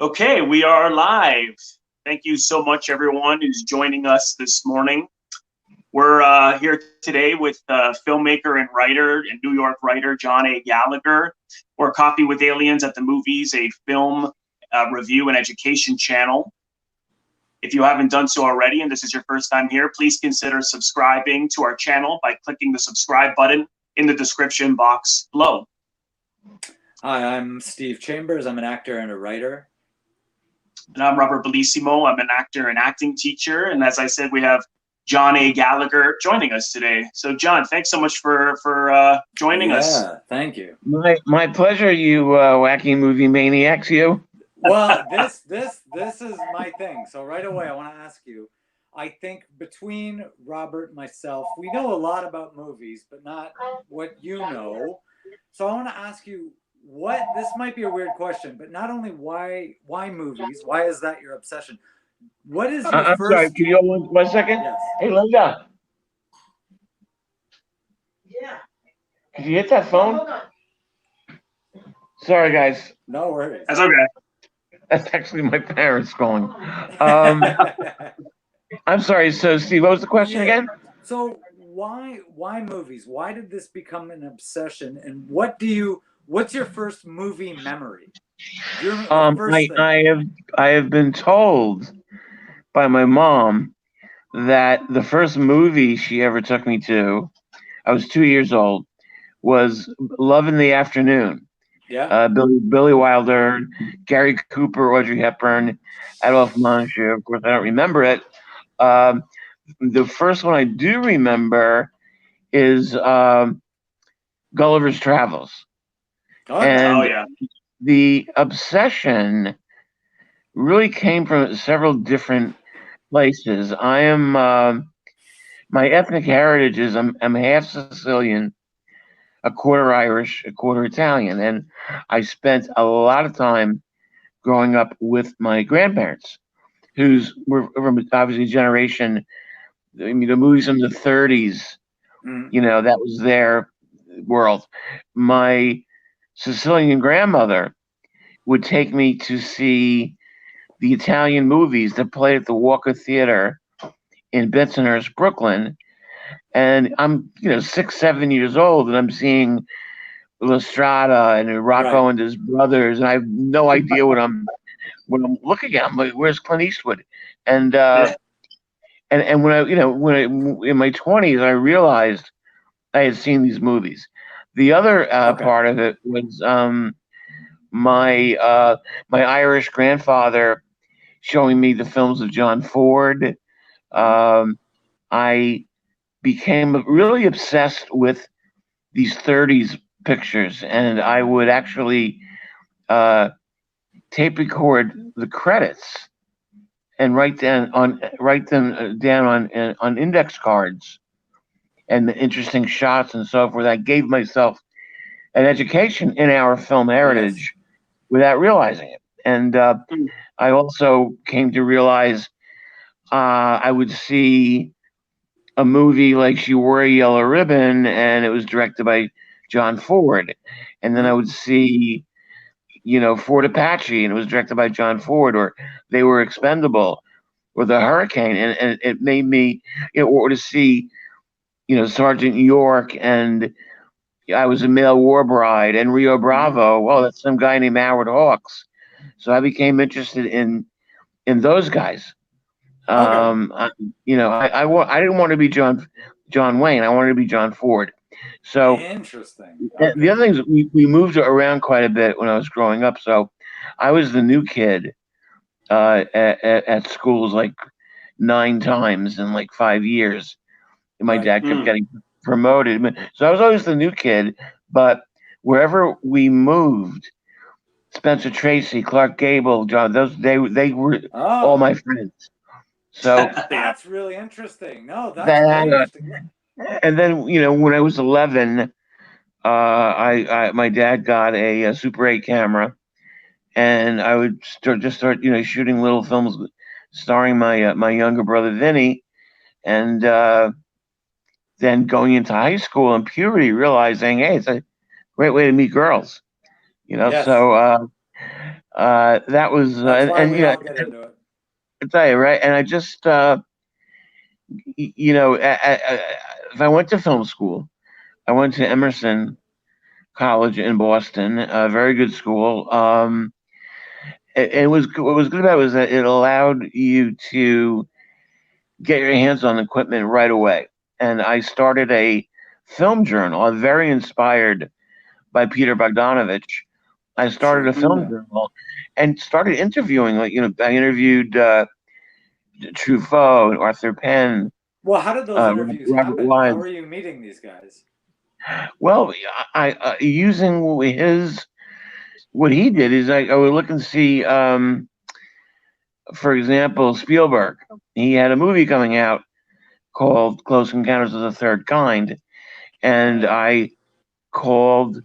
Okay, we are live. Thank you so much, everyone who's joining us this morning. We're here today with filmmaker and writer and New York writer John A. Gallagher. We're Coffee with Aliens at the Movies, a film review and education channel. If you haven't done so already and this is your first time here, please consider subscribing to our channel by clicking the subscribe button in the description box below. Hi, I'm Steve Chambers. I'm an actor and a writer. And I'm Robert Bellissimo. I'm an actor and acting teacher. And as I said, we have John A. Gallagher joining us today. So, John, thanks so much for joining us. Yeah, thank you. My pleasure, you wacky movie maniacs, you. Well, this is my thing. So right away, I want to ask you. I think between Robert and myself, we know a lot about movies, but not what you know. So I want to ask you. This might be a weird question, but not only why movies? Why is that your obsession? What is your I'm first? sorry, can you hold one second? Yes. Hey, Linda. Yeah. Could you hit that phone? Hold on. Sorry, guys. No worries. That's okay. That's actually my parents calling. I'm sorry. So, Steve, what was the question again? So why movies? Why did this become an obsession? And what's your first movie memory? I have been told by my mom that the first movie she ever took me to, I was 2 years old, was Love in the Afternoon. Yeah. Billy Wilder, Gary Cooper, Audrey Hepburn, Adolphe Menjou. Of course, I don't remember it. The first one I do remember is Gulliver's Travels. Yeah. The obsession really came from several different places. I am my ethnic heritage is I'm half Sicilian, a quarter Irish, a quarter Italian, and I spent a lot of time growing up with my grandparents, were from obviously generation. I mean, the movies in the 30s, that was their world. My Sicilian grandmother would take me to see the Italian movies that played at the Walker Theater in Bensonhurst, Brooklyn. And I'm, 6, 7 years old, and I'm seeing La Strada and Rocco and his brothers, and I have no idea what I'm looking at. I'm like, where's Clint Eastwood? And and when I in my 20s, I realized I had seen these movies. The other part of it was my Irish grandfather showing me the films of John Ford. I became really obsessed with these 30s pictures, and I would actually tape record the credits and write them down on index cards and the interesting shots and so forth. I gave myself an education in our film heritage without realizing it. And I also came to realize I would see a movie like She Wore a Yellow Ribbon, and it was directed by John Ford. And then I would see, Fort Apache, and it was directed by John Ford, or They Were Expendable, or The Hurricane. And it made me, or to see, Sergeant York, and I Was a Male War Bride, and Rio Bravo. Well, that's some guy named Howard Hawks. So I became interested in those guys. I didn't want to be John Wayne. I wanted to be John Ford. So interesting. The other things, we moved around quite a bit when I was growing up. So I was the new kid at schools like 9 times in like 5 years. And my dad kept getting promoted. So I was always the new kid. But wherever we moved, Spencer Tracy, Clark Gable, John, they were all my friends. So that's really interesting. No, that's very interesting. And then, when I was 11, my dad got a Super 8 camera, and I would start shooting little films starring my younger brother Vinny, and then going into high school and puberty, realizing, hey, it's a great way to meet girls, Yes. So That was That's why and we all get into it. I tell you, right, and I just if I went to film school, I went to Emerson College in Boston, a very good school. It was what was good about it was that it allowed you to get your hands on equipment right away. And I started a film journal. I'm very inspired by Peter Bogdanovich. I started a film Sure. journal and started interviewing. Like I interviewed Truffaut, Arthur Penn, Well, how did those interviews Robert happen? How Wise. were you meeting these guys? Well, I using his what he did is I would look and see, for example, Spielberg. He had a movie coming out called Close Encounters of the Third Kind, and Right. I called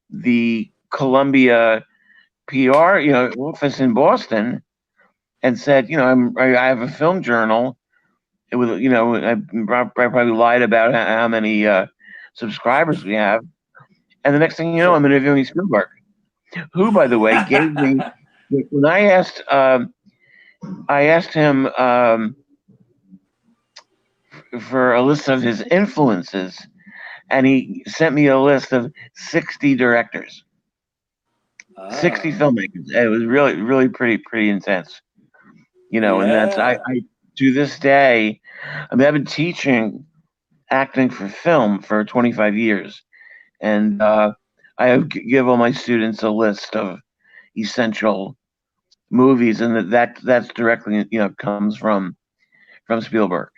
the Columbia PR, office in Boston, and said, I have a film journal. It was, I probably lied about how many subscribers we have, and the next thing you know, I'm interviewing Spielberg, who, by the way, gave me when I asked him for a list of his influences, and he sent me a list of 60 directors. 60 filmmakers. It was really, really pretty intense, and that's I to this day, I've been teaching acting for film for 25 years, and I give all my students a list of essential movies, and that's directly comes from Spielberg.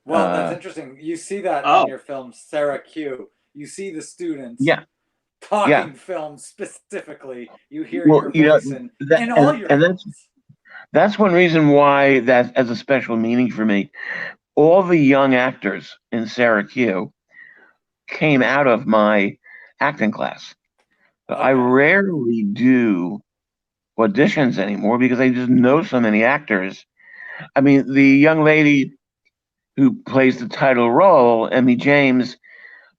Well, that's interesting. You see that in your film, Sarah Q. You see the students talking film specifically. You hear your voice in all your films. That's one reason why that has a special meaning for me. All the young actors in Sarah Q came out of my acting class. Okay. I rarely do auditions anymore because I just know so many actors. I mean, the young lady who plays the title role, Emmy James,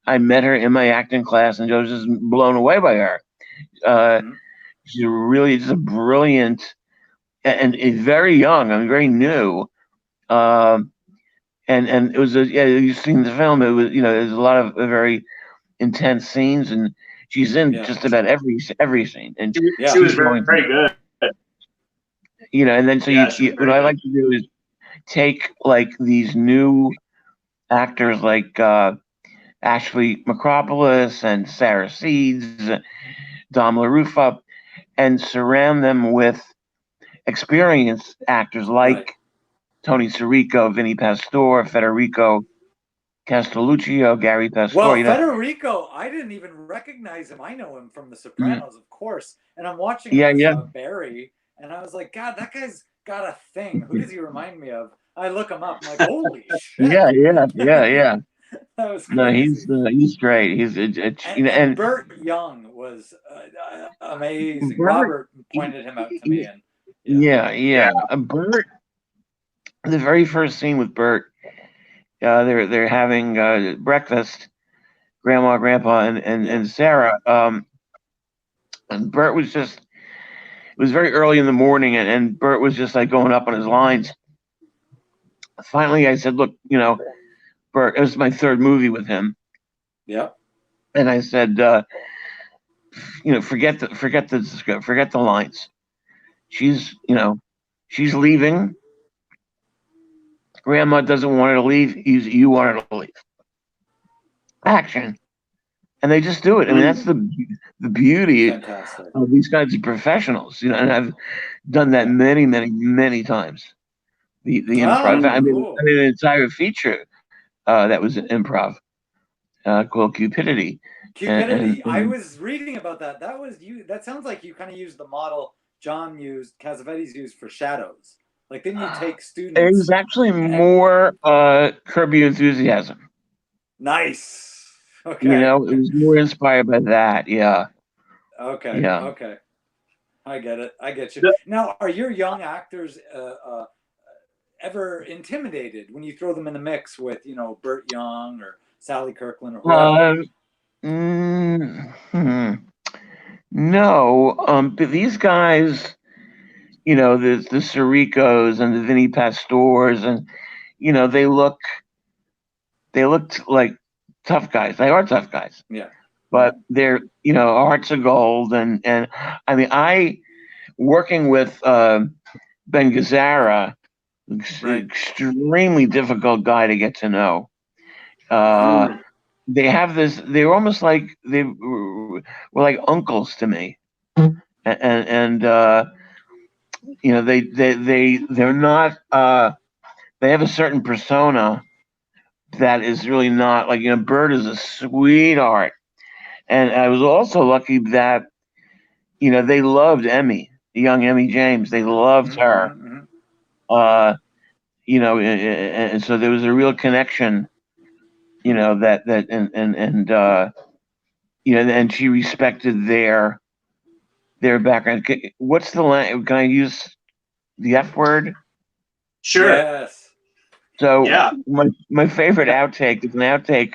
I met her in my acting class and I was just blown away by her. She's really just a brilliant and very young. I mean, very new. And it was you've seen the film. It was there's a lot of very intense scenes, and she's in just about every scene. And she was very good. And then so what I like to do is take like these new actors like Ashley Macropolis and Sarah Seeds, Dom LaRufa, and surround them with experienced actors like Tony Sirico, Vinny Pastore, Federico Castelluccio, Gary Pastore. Well, Federico, I didn't even recognize him. I know him from The Sopranos, of course. And I'm watching him as Barry, and I was like, God, that guy's got a thing. Who does he remind me of? I look him up. I'm like, holy shit. Yeah. That was crazy. No, he's great. He's and Burt Young was amazing. Robert pointed him out to me. And Burt. The very first scene with Burt, they're having breakfast, Grandma, Grandpa, and Sarah. And Burt was it was very early in the morning, and Burt was just like going up on his lines. Finally, I said, "Look, Burt, it was my third movie with him." Yeah. And I said, forget the lines. She's leaving. Grandma doesn't want her to leave. You want her to leave. Action. And they just do it. I mean, that's the beauty of these kinds of professionals, and I've done that many times. The improv. I mean, an entire feature that was an improv called Cupidity. Cupidity. I was reading about that. That was you. That sounds like you kind of used the model Cassavetes used for Shadows. Like, didn't you take students? It was actually more Curb Your Enthusiasm. Nice. Okay. It was more inspired by that. Yeah. Okay. Yeah. Okay. I get it. I get you. Now, are your young actors ever intimidated when you throw them in the mix with, Burt Young or Sally Kirkland or whoever? No, but these guys, the Siricos and the Vinny Pastores, and they looked like tough guys. They are tough guys, Yeah. but they're hearts of gold. And I mean, I working with Ben Gazzara, Right. extremely difficult guy to get to know. They have this. They're almost like they were like uncles to me, and they're not. They have a certain persona that is really not like Burt is a sweetheart, and I was also lucky that they loved Emmy, young Emmy James. They loved her. Uh, and so there was a real connection. That and she respected their background. What's the language? Can I use the F word? Sure. Yes. So Yeah. my favorite outtake is an outtake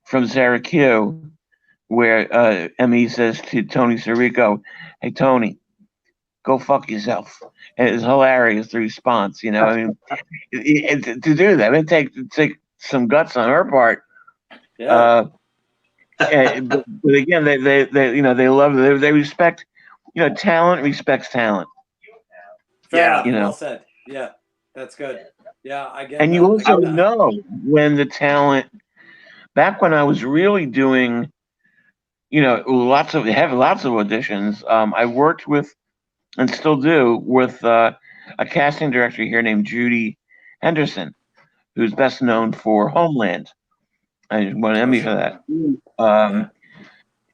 from Sarah Q, where Emmy says to Tony Sirico, "Hey Tony, go fuck yourself." And it's hilarious, the response. I mean, to do that, it take some guts on her part. Yeah. But again, they love they respect. Talent respects talent. Fair enough. You know. Well said. Yeah, that's good. Yeah, I get And that. you also I get that. know when the talent. Back when I was really doing, lots of auditions. I worked with, and still do, with a casting director here named Judy Henderson, who's best known for Homeland. I won an Emmy for that.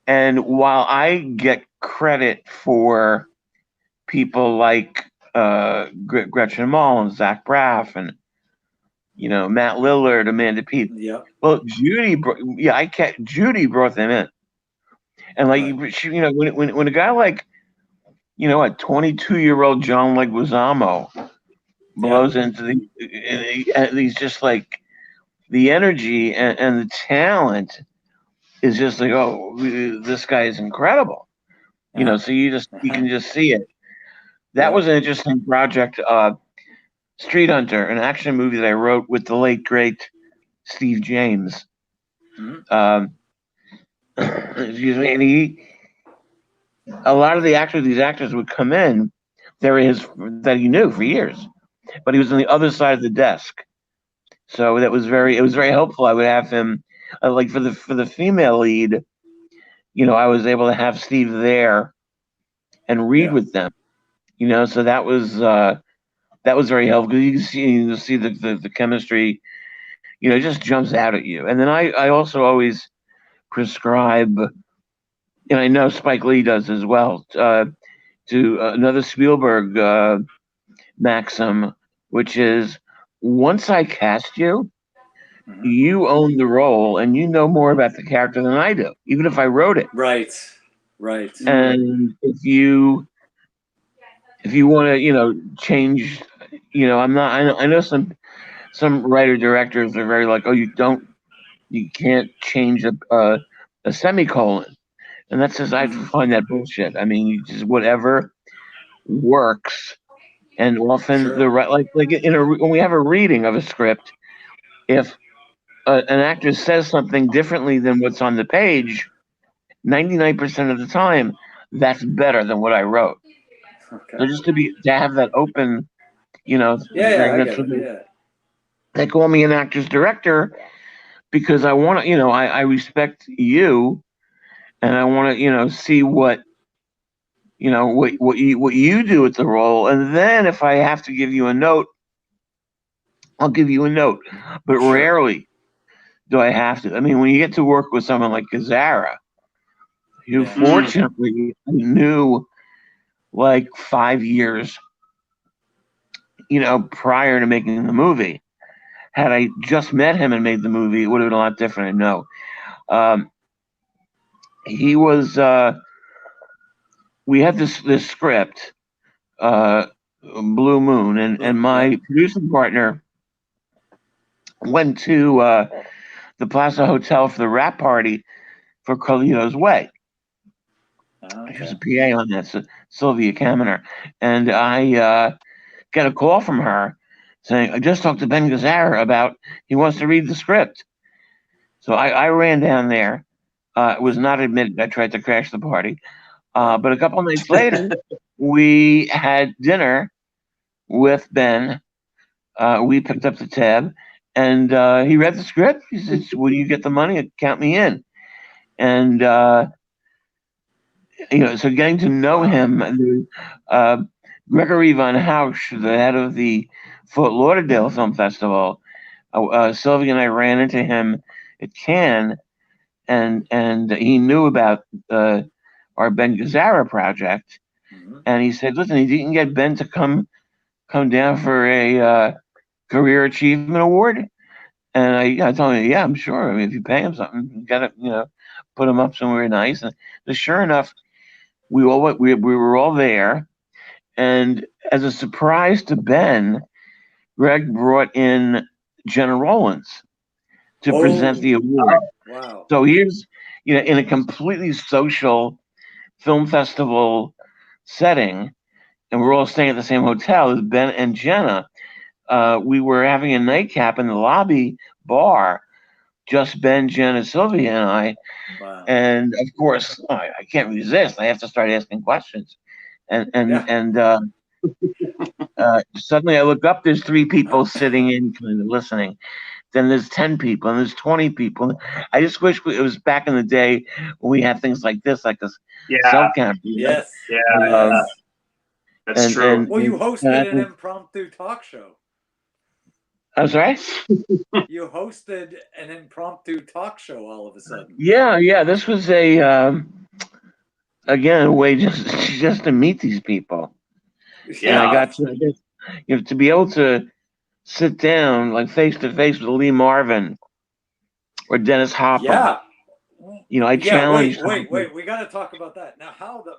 And while I get credit for people like Gretchen Mol and Zach Braff and Matt Lillard, Amanda Peet. Yeah. Well, Judy brought them in, and like when a guy like a 22-year-old John Leguizamo blows into and he's just like the energy and the talent is just like, oh, this guy is incredible. So you can just see it. That was an interesting project. Street Hunter, an action movie that I wrote with the late great Steve James. Excuse me, and a lot of these actors would come in. That he knew for years, but he was on the other side of the desk. So it was very helpful. I would have him, like for the female lead, I was able to have Steve there and read with them. So that was very helpful because you can see the chemistry, it just jumps out at you. And then I also always prescribe, and I know Spike Lee does as well, to another Spielberg maxim, which is once I cast you, you own the role and you know more about the character than I do, even if I wrote it. Right. And if you want to, change, I'm not. I know some writer directors are very like, oh, you can't change a semicolon, and that's just I find that bullshit. I mean, you just whatever works, and often like when we have a reading of a script, if an actor says something differently than what's on the page, 99% of the time, that's better than what I wrote. Okay. So just to have that open, thing, I get it. They call me an actor's director because I want to, I respect you, and I want to, see what what you do with the role, and then if I have to give you a note, I'll give you a note. But rarely do I have to. I mean, when you get to work with someone like Gazzarra, who fortunately knew like 5 years, prior to making the movie. Had I just met him and made the movie, it would have been a lot different. I know. He was. We had this script, Blue Moon, and my producing partner went to the Plaza Hotel for the wrap party for Carlito's Way. She was a PA on that, so Sylvia Kaminer. And I got a call from her saying, I just talked to Ben Gazzara about he wants to read the script. So I ran down there. It was not admitted. I tried to crash the party. But a couple of nights later, we had dinner with Ben. We picked up the tab, and he read the script. He said, "Will you get the money? Count me in." And so getting to know him, Gregory Von Hausch, the head of the Fort Lauderdale Film Festival, Sylvia and I ran into him at Cannes, and he knew about our Ben Gazzara project, and he said, "Listen, he didn't get Ben to come down for a career achievement award." And I told him, "Yeah, I'm sure. I mean, if you pay him something, you gotta put him up somewhere nice." And sure enough, we were all there, and as a surprise to Ben, Greg brought in Gena Rowlands to present the award. Wow! So here's in a completely social film festival setting, and we're all staying at the same hotel as Ben and Gena. We were having a nightcap in the lobby bar, just Ben, Gena, Sylvia, and I. Wow. And of course, I can't resist. I have to start asking questions. And suddenly I look up, there's 3 people sitting in kind of listening. Then there's 10 people, and there's 20 people. I just wish it was back in the day when we had things like this, like this cell camera. Yes. That's true. Well, you hosted an impromptu talk show. I'm sorry? You hosted an impromptu talk show all of a sudden. Yeah. This was again, a way just to meet these people. Yeah. And I got to be able to sit down like face to face with Lee Marvin or Dennis Hopper. Yeah. I challenged. Wait. We got to talk about that now. How the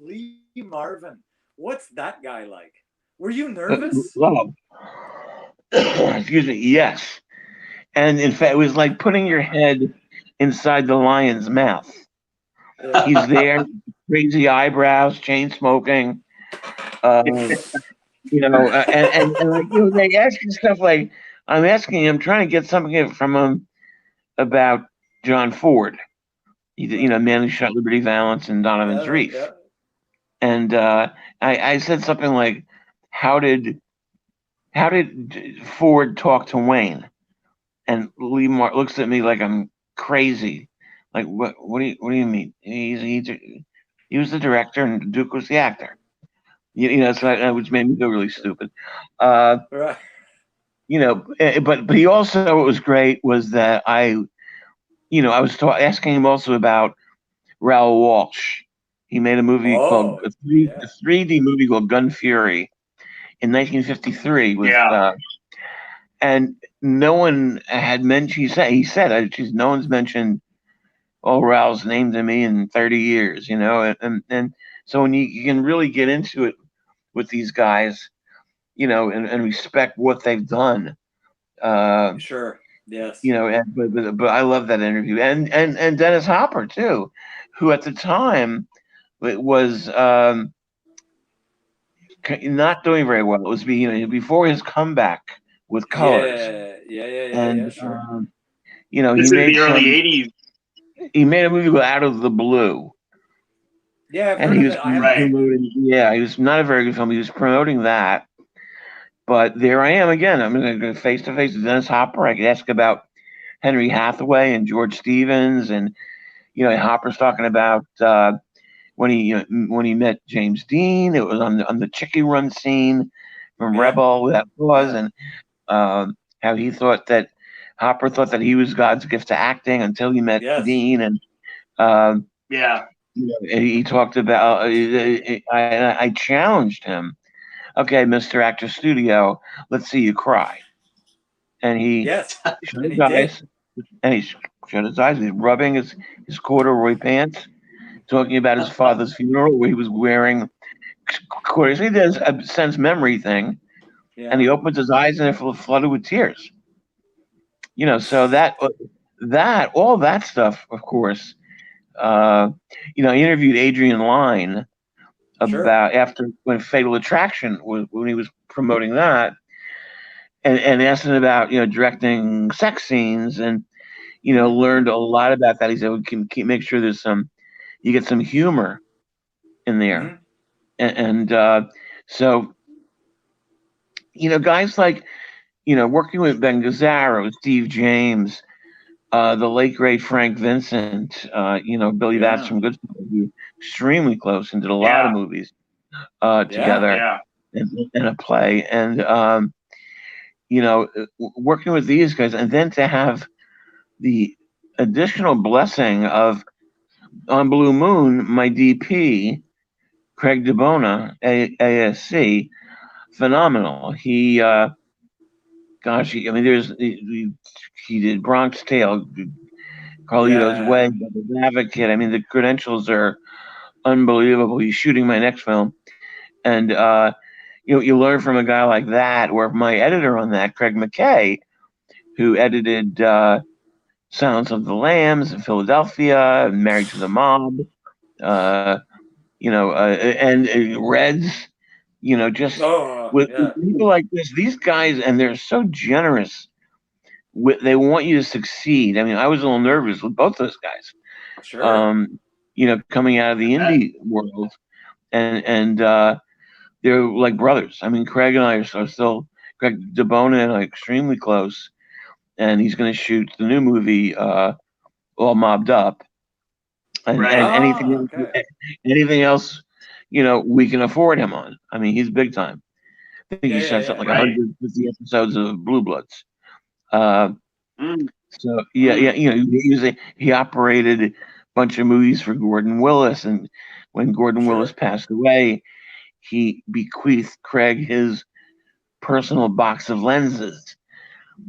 Lee Marvin? What's that guy like? Were you nervous? Excuse me. Yes. And in fact, it was like putting your head inside the lion's mouth. He's there, crazy eyebrows, chain smoking. And they ask you stuff like, I'm asking him, trying to get something from him about John Ford, Man Who Shot Liberty Valance and Donovan's Reef. Yeah. And I said something like, how did Ford talk to Wayne? And Lee looks at me like I'm crazy. Like, what do you mean? He was the director and Duke was the actor. So which made me feel really stupid. Right. But he also, what was great was that I was asking him also about Raoul Walsh. He made a movie called a 3D movie called Gun Fury in 1953. And no one had mentioned. He said, no one's mentioned Raoul's name to me in 30 years. And so when you can really get into it with these guys, and respect what they've done. Sure. Yes. But I love that interview, and Dennis Hopper too, who at the time was not doing very well. It was before his comeback with Colors. Yeah. Sure. He made the early '80s. He made a movie called Out of the Blue. Yeah, and he was promoting. Yeah, he was not a very good film. He was promoting that. But there I am again. I'm going to go face to face with Dennis Hopper. I could ask about Henry Hathaway and George Stevens, and Hopper's talking about when he met James Dean. It was on the Chicky Run scene from Rebel. That was, and how he thought that Hopper thought that he was God's gift to acting until he met Dean, and he talked about. I challenged him. Okay, Mr. Actor Studio, let's see you cry. And he shut his eyes. And he shut his eyes. He's rubbing his corduroy pants, talking about his father's funeral where he was wearing corduroys. He does a sense memory thing. Yeah. And he opens his eyes and they're flooded with tears. So all that stuff, of course, I interviewed Adrian Lyne Sure. about after when Fatal Attraction was when he was promoting that, and asked him about directing sex scenes, and learned a lot about that. He said we can make sure there's you get some humor in there, Mhm. and so guys like working with Ben Gazzara, with Steve James, the late great Frank Vincent, Billy Batts Yeah. from Goodfellas, we were extremely close and did a lot of Yeah. movies Yeah. together Yeah. in a play, and working with these guys, and then to have the additional blessing of on Blue Moon, my DP Craig DeBona, ASC, phenomenal. I mean, he did Bronx Tale, Carlito's Yeah. Way, Devil's Advocate. I mean, the credentials are unbelievable. He's shooting my next film, and you learn from a guy like that. Or my editor on that, Craig McKay, who edited Silence of the Lambs in Philadelphia, and Married to the Mob, uh, and Reds. Just Oh, with yeah. people like this, these guys, and they're so generous. They want you to succeed. I mean, I was a little nervous with both those guys. Sure. Coming out of the indie world, and they're like brothers. I mean, Craig and I are still Craig DeBona and I are extremely close, and he's going to shoot the new movie, All Mobbed Up, and Right. Ah, okay. anything else, we can afford him on. I mean, he's big time. I think he Yeah, yeah, shot something yeah. like Right. 150 episodes of Blue Bloods. Uh, Mm. so yeah, Mm. he operated a bunch of movies for Gordon Willis, and when Gordon Willis Sure. passed away, he bequeathed Craig his personal box of lenses.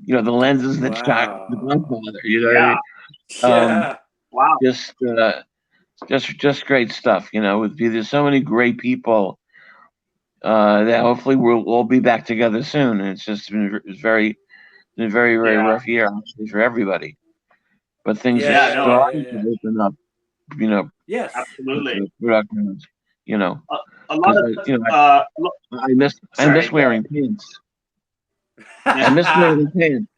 The lenses that shot The Wow. Godfather. You know what I Yeah. mean? Um, Yeah. Wow. just, just great stuff. There's so many great people that hopefully we'll all be back together soon. And it's very, very Yeah. rough year obviously for everybody. But things are Yeah, Yeah. yeah, No. yeah, starting yeah, to yeah. open up. You know, Yes. with Absolutely. the productions. A, a lot Because of I sorry. miss Go ahead. wearing pants. I miss Yeah. wearing pants.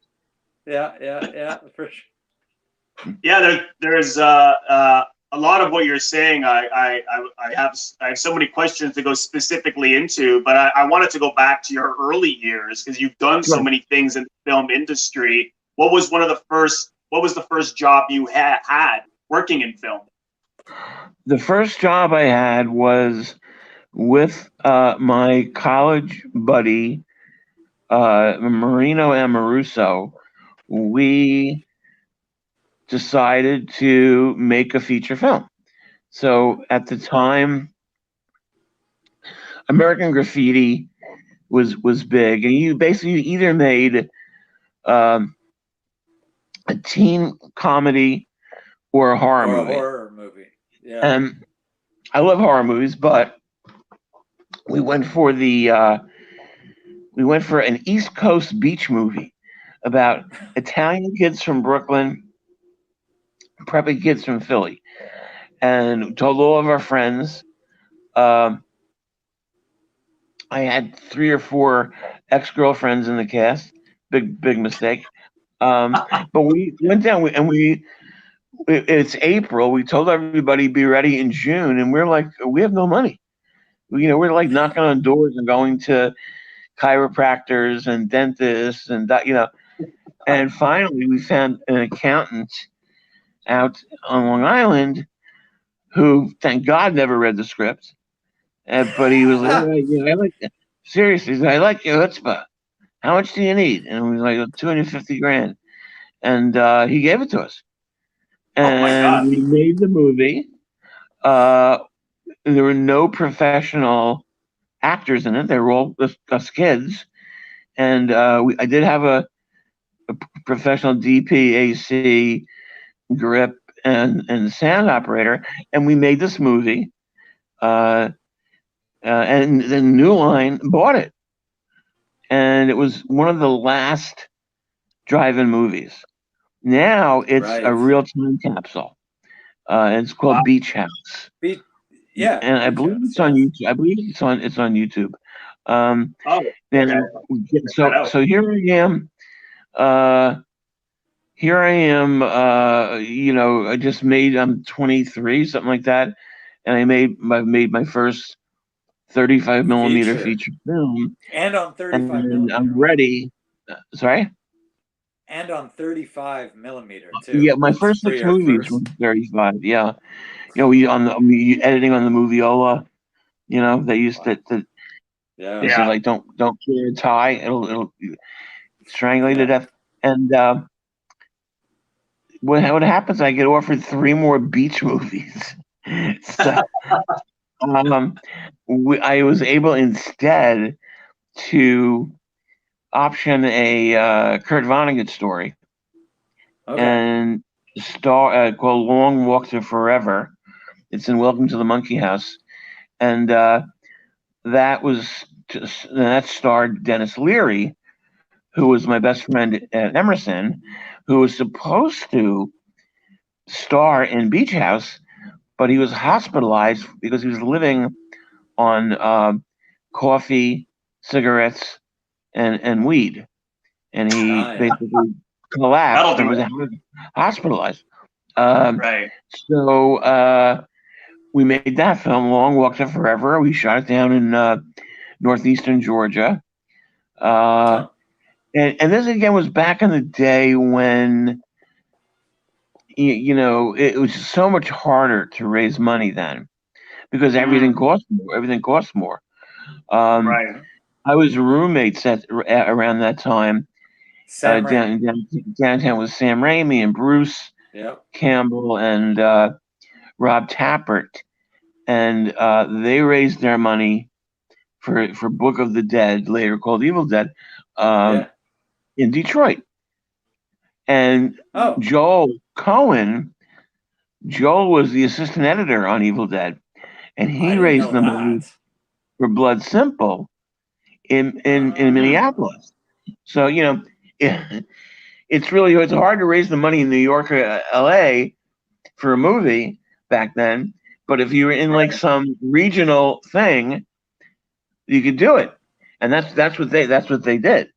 Yeah, yeah, yeah, for sure. Yeah. There's a lot of what you're saying. I have so many questions to go specifically into, but I wanted to go back to your early years because you've done so Sure. many things in the film industry. What was the first job you had working in film? The first job I had was with my college buddy, Marino Amoruso. We decided to make a feature film. So at the time, American Graffiti was big, and you basically either made um, a teen comedy or a horror Or a movie. horror movie. Yeah. And I love horror movies, but we went for an East Coast beach movie about Italian kids from Brooklyn, preppy kids from Philly, and told all of our friends. Um, I had 3 or 4 ex-girlfriends in the cast. Big mistake. But we went down and it's April. We told everybody be ready in June, and we're like, we have no money. We're like knocking on doors and going to chiropractors and dentists and finally we found an accountant out on Long Island who, thank God, never read the script. But he was like, I like seriously, he said, I like your chutzpah. How much do you need? And we was like, 250 grand. And he gave it to us. Oh my And God. we made the movie. Uh, there were no professional actors in it. They were all us kids. And I did have a professional DPAC grip and sound operator. And we made this movie. And then New Line bought it. And it was one of the last drive-in movies. Now it's a Right. real time capsule. and it's called Wow. Beach House. Yeah, And I Beach believe House, it's on yes. YouTube. I believe it's on YouTube. Um, Oh, and okay. Check that out. so here I am. Here I am. I just made. I'm 23, something like that, and I've made my first 35 millimeter feature film, And on 35 and millimeter. I'm ready. Sorry. And on 35 millimeter too. Yeah, my first For 6 your movies were first. 35. Yeah, we editing on the Moviola. They used to. Yeah. They Yeah. said like don't wear a tie. It'll strangulate to death. And what happens? I get offered 3 more beach movies. So I was able instead to option a Kurt Vonnegut story Okay. and called Long Walk to Forever. It's in Welcome to the Monkey House, and that starred Dennis Leary, who was my best friend at Emerson, who was supposed to star in Beach House, but he was hospitalized because he was living on coffee, cigarettes, and weed, and he basically That'll collapsed and do was it. hospitalized. Um, Right. so we made that film, Long Walk to Forever. We shot it down in northeastern Georgia. And this again was back in the day when it was so much harder to raise money then because everything costs more. Everything costs more. Right. I was roommates around that time downtown with Sam Raimi and Bruce Campbell and Rob Tappert, and they raised their money for Book of the Dead, later called Evil Dead, in Detroit. And Joel was the assistant editor on Evil Dead, and he raised the money for Blood Simple in Minneapolis. So it's hard to raise the money in New York or L.A. for a movie back then, but if you were in like some regional thing, you could do it, and that's what they did.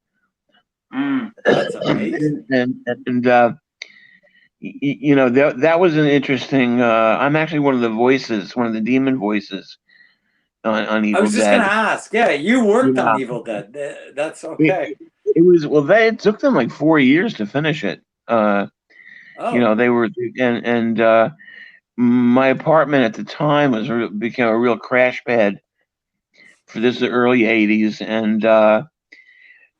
That's amazing. And that was an interesting. I'm actually one of the demon voices on Evil Dead. I was just gonna ask. Yeah, you worked on Evil Dead. That's okay. It was it took them like 4 years to finish it. They were and my apartment at the time became a real crash pad for the early '80s, and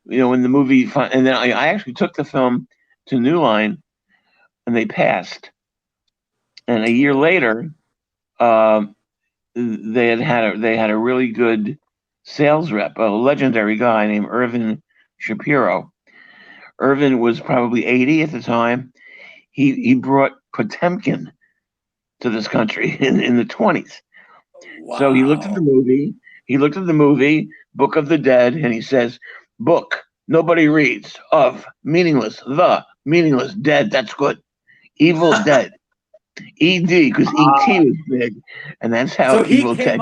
when the movie and then I actually took the film to New Line, and they passed. And a year later, they had a really good sales rep, a legendary guy named Irvin Shapiro. Irvin was probably 80 at the time. He brought Potemkin to this country in the 20s. Wow. So he looked at the movie. He looked at the movie Book of the Dead, and he says, "Book nobody reads of meaningless dead. That's good. Evil Dead." ED, because ET was big, and that's how Evil Dead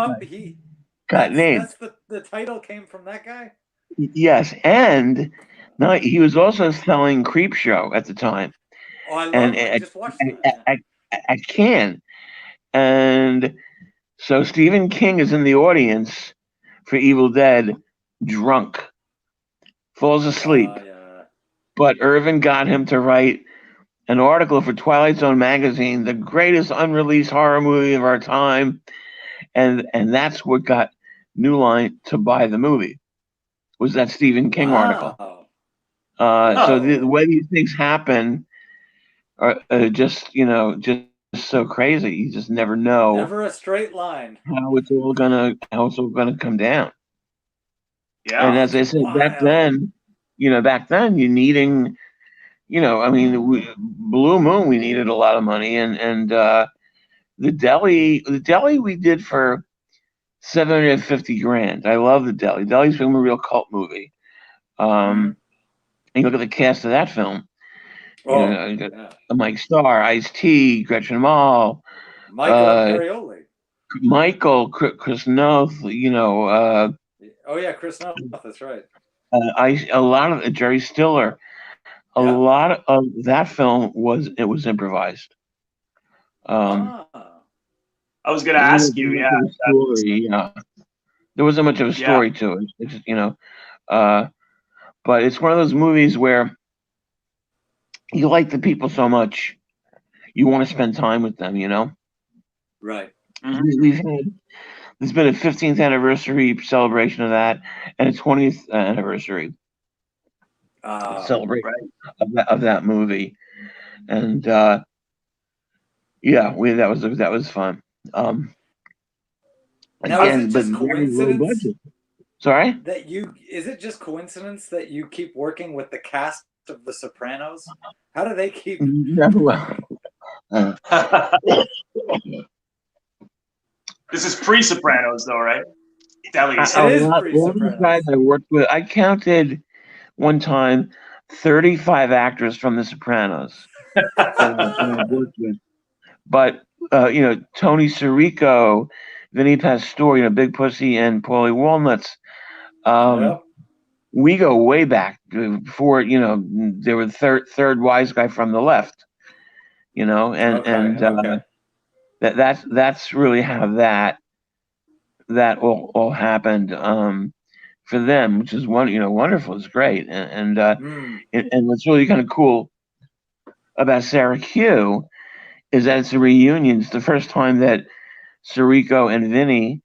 got named. That's the title came from that guy? Yes, and no, he was also selling Creepshow at the time. Oh, I love it. I just watched that. I can. And so Stephen King is in the audience for Evil Dead, drunk, falls asleep. But Irvin got him to write an article for Twilight Zone magazine, the greatest unreleased horror movie of our time, and that's what got New Line to buy the movie. Was that Stephen King article? So the way these things happen are just so crazy. You just never know. Never a straight line. How it's all gonna come down. Yeah. And as I said back then, you needing. Blue Moon, we needed a lot of money, and the deli we did for $750,000. I love the Deli. Deli's become a real cult movie. And you look at the cast of that film. You know, Mike Starr, Ice-T, Gretchen Mol, Michael Imperioli, Chris Noth, you know. Oh yeah, Chris Noth, that's right. A lot of Jerry Stiller. A lot of that film was improvised. I was going to ask you, there wasn't much of a story to it. It's just, you know, but it's one of those movies where you like the people so much, you want to spend time with them. You know, right? Mm-hmm. There's been a 15th anniversary celebration of that, and a 20th anniversary celebration of that movie, and that was fun. Now, is it just coincidence? Sorry? Is it just coincidence that you keep working with the cast of The Sopranos? How do they keep? This is pre-Sopranos, though, right? Deli. It is pre-Sopranos. Guys I worked with, I counted one time 35 actors from The Sopranos. I worked with. But you know, Tony Sirico, Vinny Pastore, you know, Big Pussy, and Paulie Walnuts. We go way back before, you know, they were the third wise guy from the left, you know, and that's really how that all happened for them, which is wonderful. It's great, and what's really kind of cool about Sarah Q is that it's a reunion. It's the first time that Sirico and Vinny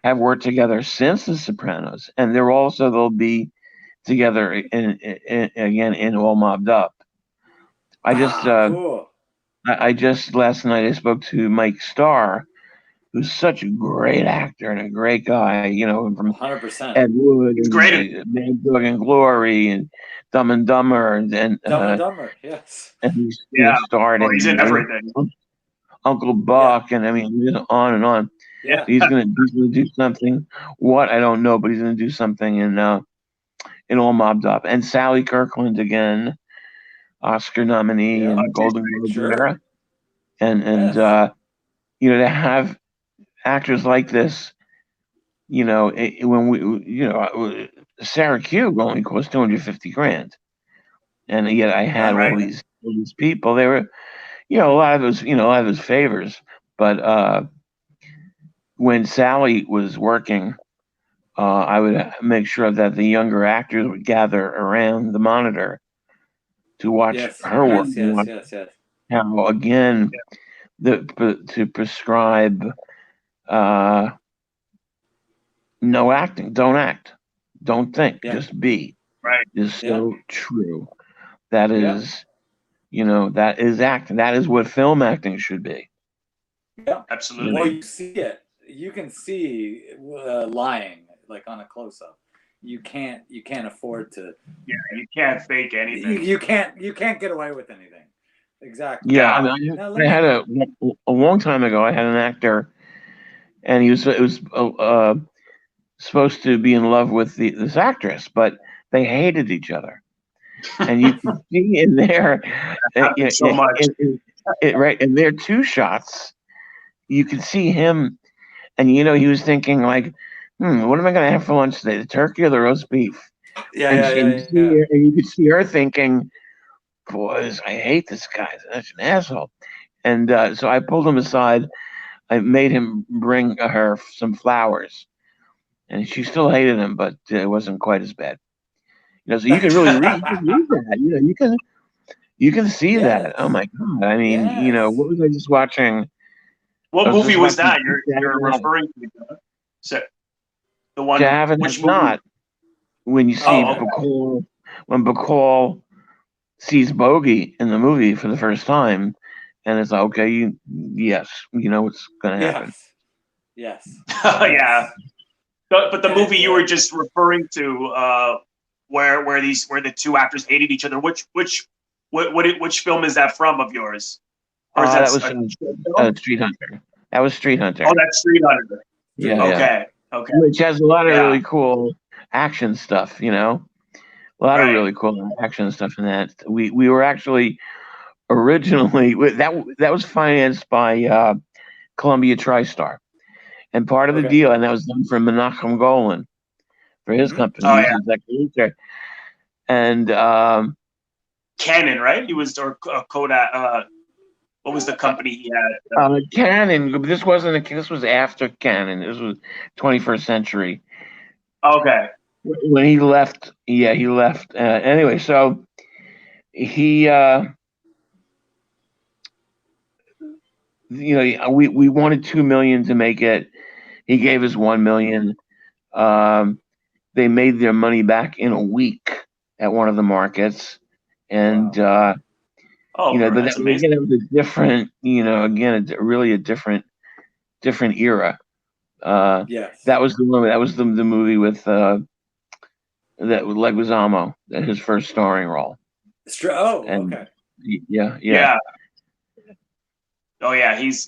have worked together since The Sopranos, and they'll be together again in All Mobbed Up. Cool. I just last night I spoke to Mike Starr, who's such a great actor and a great guy, you know, from 100%. Ed Wood, he's great. Man, Dog and Glory, and Dumb and Dumber, and Dumb and Dumber, yes. And he's starred he's in everything. Uncle Buck, and I mean, on and on. Yeah, he's gonna do something. What I don't know, but he's gonna do something in All Mobbed Up. And Sally Kirkland again, Oscar nominee and Golden Globe winner. And you know, to have actors like this, you know, when we Sarah Q only cost $250,000, and yet I had all these people. They were, you know, a lot of those favors, but when Sally was working, I would make sure that the younger actors would gather around the monitor to watch her work. Yes. How again, to prescribe no acting, don't act, don't think, just be. Right. Is so true. That is, you know, that is acting. That is what film acting should be. Yeah, absolutely. Well, you see it. You can see lying like on a close-up. You can't afford to. Yeah, you can't fake anything. You can't get away with anything. Exactly. Yeah, I mean, I had a long time ago. I had an actor, and it was supposed to be in love with this actress, but they hated each other, and you can see in there so much. In their two shots, you can see him, and you know he was thinking like, what am I going to have for lunch today? The turkey or the roast beef? And you could see her thinking, boys, I hate this guy. Such an asshole. And so I pulled him aside. I made him bring her some flowers, and she still hated him, but it wasn't quite as bad. You know, so you can really read that. You know, you can see that. Oh my God! I mean, you know, what was I just watching? What movie was that you're referring to? So, the one. Which not when you see Bacall, when Bacall sees Bogey in the movie for the first time, and it's like, okay, you know what's going to happen. Yes. Yeah. But the movie you were just referring to, where the two actors hated each other. Which film is that from of yours? Or is that was Street Hunter. That was Street Hunter. Oh, that's Street Hunter. Yeah. Okay. Which has a lot of really cool action stuff, you know, A lot of Right. really cool action stuff in that. We were actually originally that was financed by Columbia TriStar, and part of the Okay. deal, and that was done for Menachem Golan for his Mm-hmm. company. Oh He was yeah. the executive producer, and Canon, right? He was or Kodak. What was the company he had? Canon. This wasn't this was after Canon. This was 21st century. Okay. When he left, yeah, he left. Anyway, so he, we wanted 2 million to make it. He gave us 1 million. They made their money back in a week at one of the markets, and Wow. Oh, but that's amazing. again, it was a different, really a different era. Yes. That was the movie. That was the movie with Leguizamo, his first starring role. Oh, And okay. yeah. Yeah. Oh yeah, he's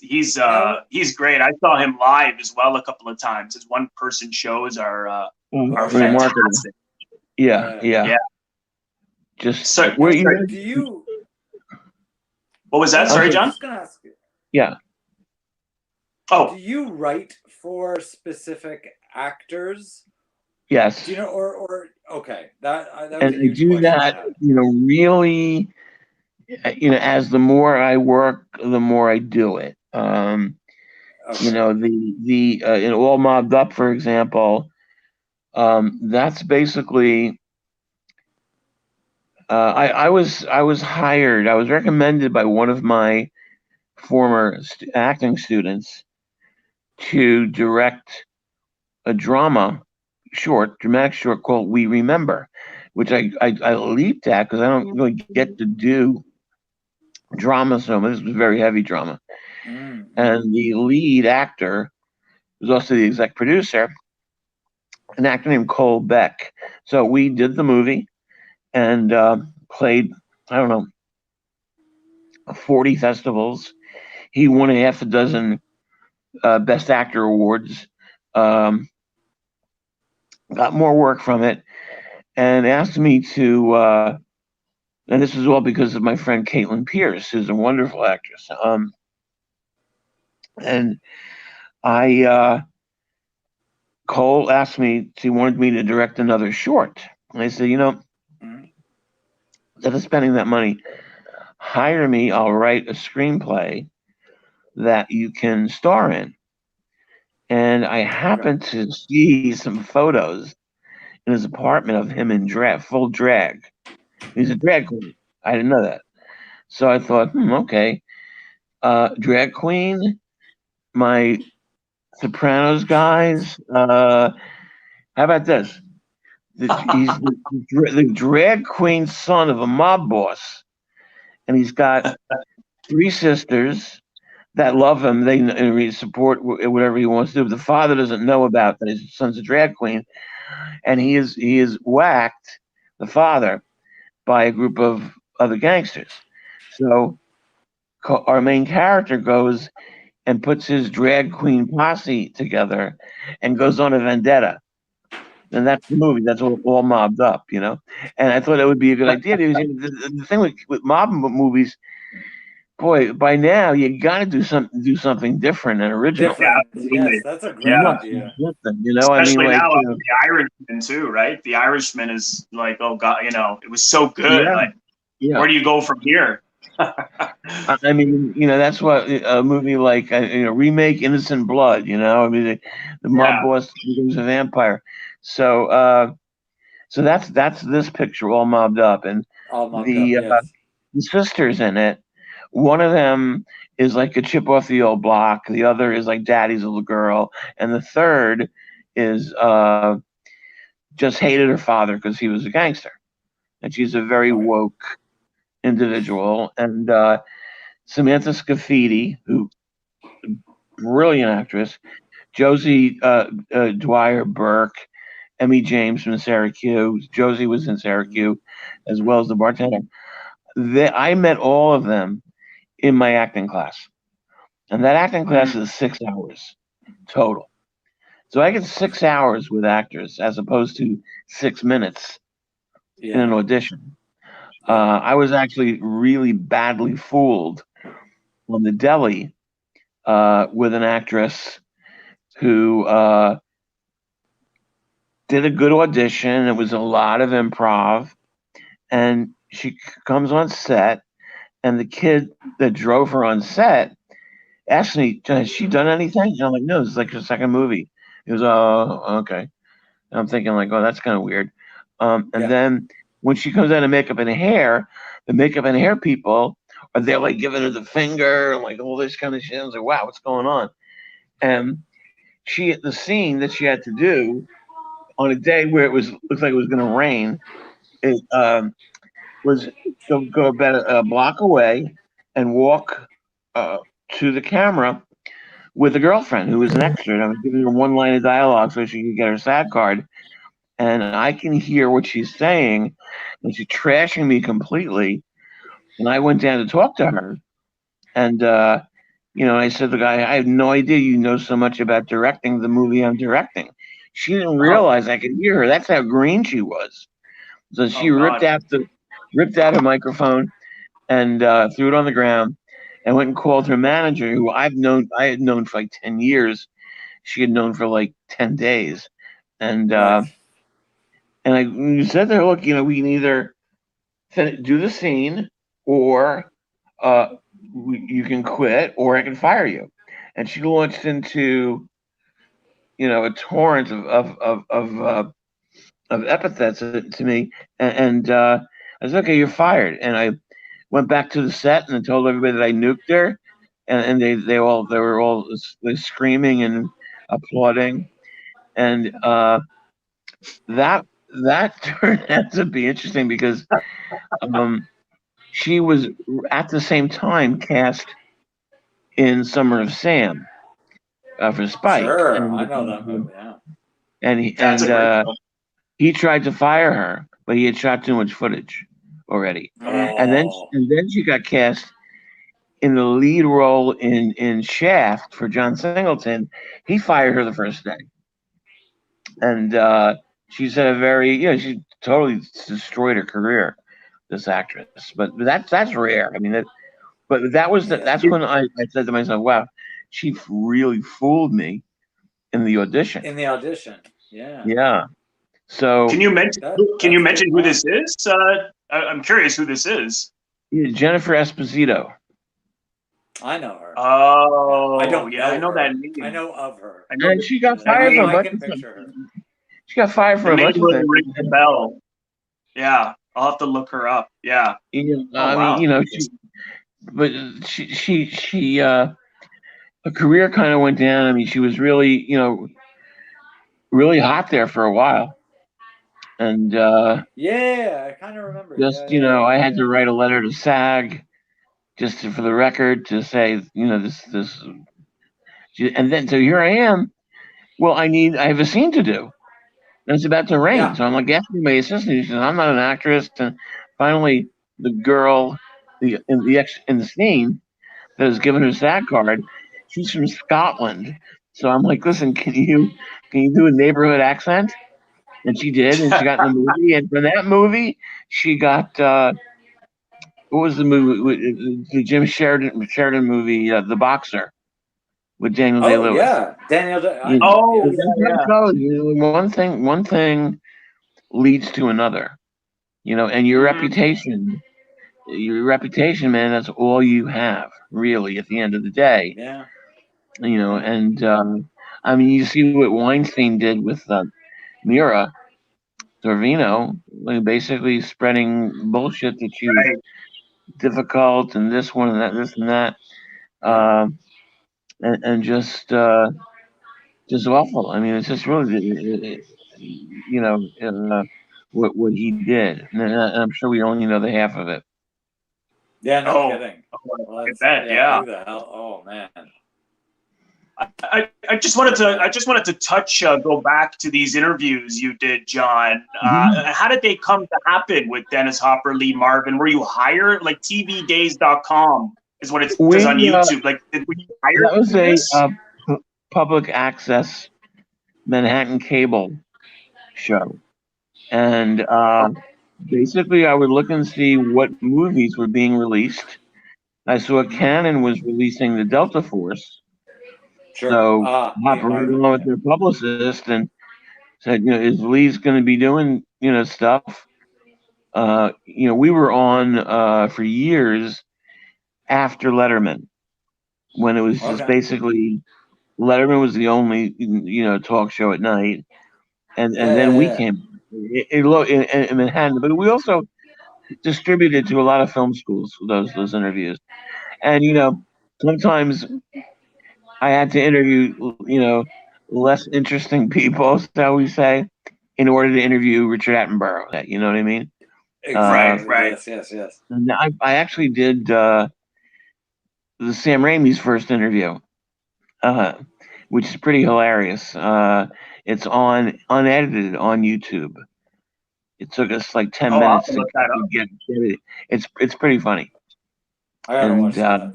great. I saw him live as well a couple of times. His one person shows are Remarkable. fantastic. Yeah. Yeah. Just So, were Now, you? do you? what was that? Sorry, I was John. just gonna ask you. Yeah. Do Oh, you write for specific actors? Yes. Do you know, or okay, that was And a I huge do question I that, had. really, as the more I work, the more I do it. Okay. The in All Mobbed Up, for example, that's basically. I was hired. I was recommended by one of my former acting students to direct a dramatic short called "We Remember," which I leaped at because I don't really get to do drama so much. This was very heavy drama, Mm. and the lead actor was also the exec producer, an actor named Cole Beck. So we did the movie and played, I don't know, 40 festivals. He won a half a dozen Best Actor awards. Got more work from it, and asked me to. And this was all because of my friend Caitlin Pierce, who's a wonderful actress. And I, Cole asked me, she wanted me to direct another short. And I said, Mm. instead of spending that money, hire me. I'll write a screenplay that you can star in. And I happened to see some photos in his apartment of him in full drag. He's a drag queen. I didn't know that. So I thought, okay, drag queen, my Sopranos guys. How about this? He's the drag queen son of a mob boss, and he's got 3 sisters that love him. They support whatever he wants to do. But the father doesn't know about that his son's a drag queen, and he is whacked, the father, by a group of other gangsters. So our main character goes and puts his drag queen posse together and goes on a vendetta. And that's the movie. That's all mobbed up, And I thought it would be a good idea. The thing with mob movies, boy, by now you got to do something different and original. yeah, Different. Yes, absolutely. that's a Yeah. great idea. I mean, Especially like, now, the Irishman too, right? The Irishman is like, oh god, it was so good. yeah, Like, yeah. where do you go from here? I mean, that's what a movie like remake Innocent Blood. I mean, the mob Yeah. boss becomes a vampire. So that's this picture all mobbed up, and All mocked up. the Yes. the sisters in it. One of them is like a chip off the old block. The other is like daddy's little girl, and the third is just hated her father because he was a gangster, and she's a very Okay. woke individual. And Samantha Scafidi, who brilliant actress, Josie Dwyer Burke, Emmy James from Syracuse. Josie was in Syracuse, as well as the bartender. I met all of them in my acting class, and that acting class is 6 hours total. So I get 6 hours with actors as opposed to 6 minutes in an audition. Yeah. I was actually really badly fooled on the Deli with an actress who did a good audition. It was a lot of improv, and she comes on set, and the kid that drove her on set asked me, "Has she done anything?" And I'm like, "No, this is like her second movie." He goes, "Oh, okay." And I'm thinking like, "Oh, that's kind of weird." And then when she comes out of makeup and hair, the makeup and hair people are there like giving her the finger and like all this kind of shit. I was like, "Wow, what's going on?" And the scene that she had to do on a day where it looked like it was going to rain, it was go about a block away and walk to the camera with a girlfriend who was an extra. And I was giving her one line of dialogue so she could get her SAG card. And I can hear what she's saying, and she's trashing me completely. And I went down to talk to her, and I said to the guy, "I have no idea you know so much about directing the movie I'm directing." She didn't realize I could hear her. That's how green she was. So she ripped out her microphone and threw it on the ground, and went and called her manager, who I had known for like 10 years. She had known for like 10 days. And I said to her, "Look, we can either do the scene, or you can quit, or I can fire you." And she launched into, a torrent of epithets to me. And I said, "Okay, you're fired." And I went back to the set and told everybody that I nuked her, and they were all screaming and applauding. And that turned out to be interesting because she was at the same time cast in Summer of Sam for Spike. Sure, And, I know that movie. Yeah. And he tried to fire her, but he had shot too much footage already. Oh. And then she got cast in the lead role in Shaft for John Singleton. He fired her the first day. And she's had a very, she totally destroyed her career, this actress. But that's rare. I mean, that's when I said to myself, "Wow, she really fooled me in the audition." Yeah. Yeah. So can you mention who this is? I'm curious who this is. Jennifer Esposito. I know her. Oh, I don't. I know that name. I know of her. And she got fired for a bunch of things. She got fired for a bunch of things. Ring the bell. Yeah, I'll have to look her up. Yeah. I mean, she her career kind of went down. I mean, she was really, really hot there for a while. And yeah, I kind of remember. Just I had to write a letter to SAG, just for the record, to say, this. And then so here I am. Well, I have a scene to do, and it's about to rain. Yeah. So I'm like asking my assistant. She says, "I'm not an actress." And finally, the girl, in the scene, that has given her SAG card, she's from Scotland. So I'm like, "Listen, can you do a neighborhood accent?" And she did, and she got in the movie. And from that movie, she got what was the movie? The Jim Sheridan movie, The Boxer, with Daniel Day-Lewis. Yeah, Daniel. One thing leads to another, and your reputation. Your reputation, man, that's all you have, really, at the end of the day. Yeah. And I mean, you see what Weinstein did with Mira Sorvino, basically spreading bullshit that she was difficult and this one and that, this and that, and just awful. I mean, it's just really, what he did, and I'm sure we only know the half of it. Yeah, no kidding. I bet. Yeah. Who the hell? Oh man. I just wanted to touch, go back to these interviews you did, John. How did they come to happen with Dennis Hopper, Lee Marvin? Were you hired? Like TVDays.com is what it says on YouTube. Like, did we hire? That was a public access Manhattan cable show, and basically, I would look and see what movies were being released. I saw Canon was releasing the Delta Force, Sure. so Lee hopped right Marvin. along with their publicist and said, is Lee's going to be doing, stuff? We were on for years after Letterman, when it was just Okay. basically Letterman was the only, talk show at night, and then we Yeah. came in Manhattan, but we also distributed to a lot of film schools those interviews, and sometimes I had to interview less interesting people, shall we say, in order to interview Richard Attenborough. You know what I mean? Right, Exactly. right. Yes. And I actually did the Sam Raimi's first interview, which is pretty hilarious. It's on unedited on YouTube. It took us like 10 Oh, I'll have minutes to to look that up. get it. It's pretty funny. I gotta watch that.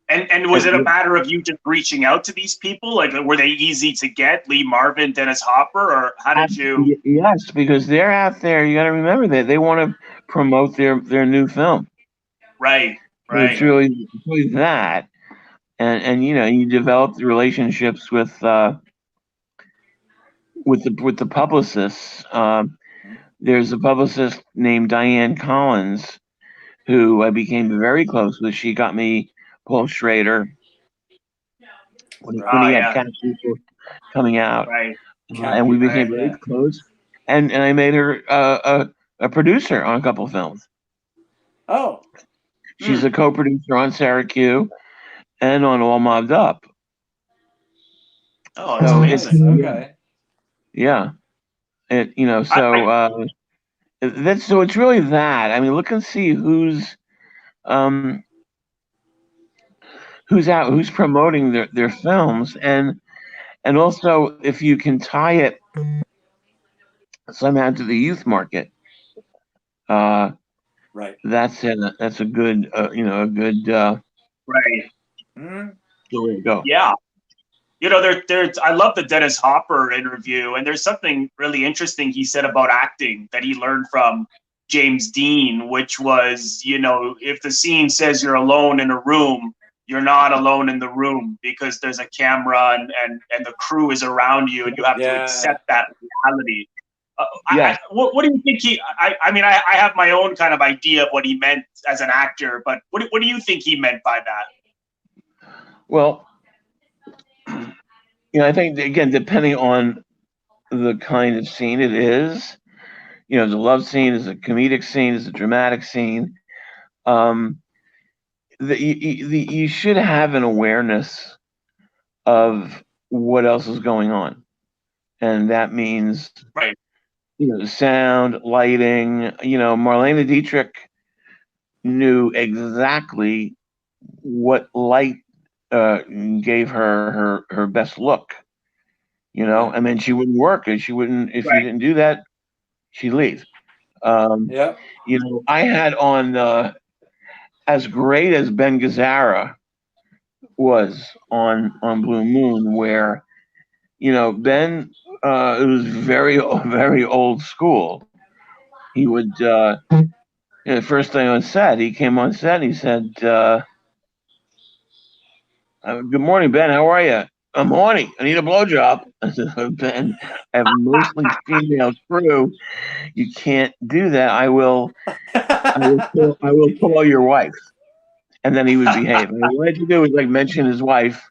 And was it a matter of you just reaching out to these people? Like, were they easy to get? Lee Marvin, Dennis Hopper, or how did you? Yes, because they're out there. You got to remember that they want to promote their new film. Right. So it's really that, and you develop the relationships with the publicists. There's a publicist named Diane Collins who I became very close with. She got me Paul Schrader when he had Yeah. Cassavetes coming out, Right. and we became very close. And I made her a producer on a couple of films. Oh. She's a co-producer on Sarah Q and on All Mobbed Up. Oh, that's amazing. Okay. Yeah. That's so it's really that. I mean, look and see who's out, who's promoting their films, and also if you can tie it somehow to the youth market. Right. That's a good right. There you go. Yeah. There's I love the Dennis Hopper interview, and there's something really interesting he said about acting that he learned from James Dean, which was, if the scene says you're alone in a room, you're not alone in the room because there's a camera and the crew is around you, and you have to accept that reality. What do you think I have my own kind of idea of what he meant as an actor, but what do you think he meant by that? Well, I think, again, depending on the kind of scene it is, the love scene is a comedic scene, is a dramatic scene. You should have an awareness of what else is going on, and that means sound, lighting. Marlene Dietrich knew exactly what light gave her best look. And then she wouldn't work, and she wouldn't, if you didn't do that, she'd leave. I had on as great as Ben Gazzara was on Blue Moon, where Ben it was very, very old school. He would the first thing on set, he came on set and he said, "Good morning, Ben. How are you?" "I'm horny. I need a blowjob." I said, "Ben, I have mostly female crew. You can't do that. I will call your wife." And then he would behave. And all I had to do was mention his wife,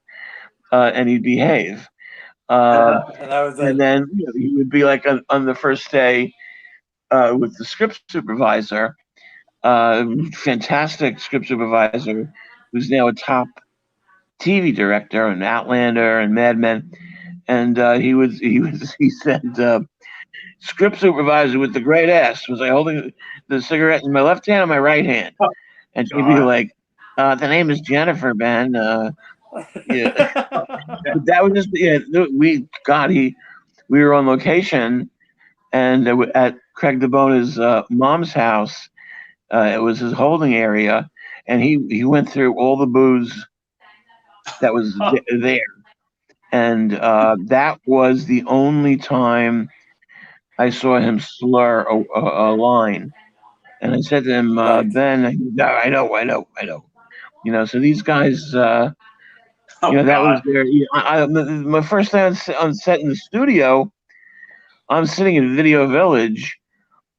and he'd behave. And then he would be on the first day with the script supervisor, fantastic script supervisor, who's now a top TV director on Outlander and Mad Men. And he said, script supervisor with the great ass, was I holding the cigarette in my left hand or my right hand? And she'd be like, the name is Jennifer, Ben. Yeah. But that was just, we were on location, and at Craig DeBona's mom's house. It was his holding area, and he went through all the booze that was there. And that was the only time I saw him slur a line, and I said to him, Right. Ben, I know. So these guys, Oh that was God. their. My first day on set in the studio. I'm sitting in Video Village,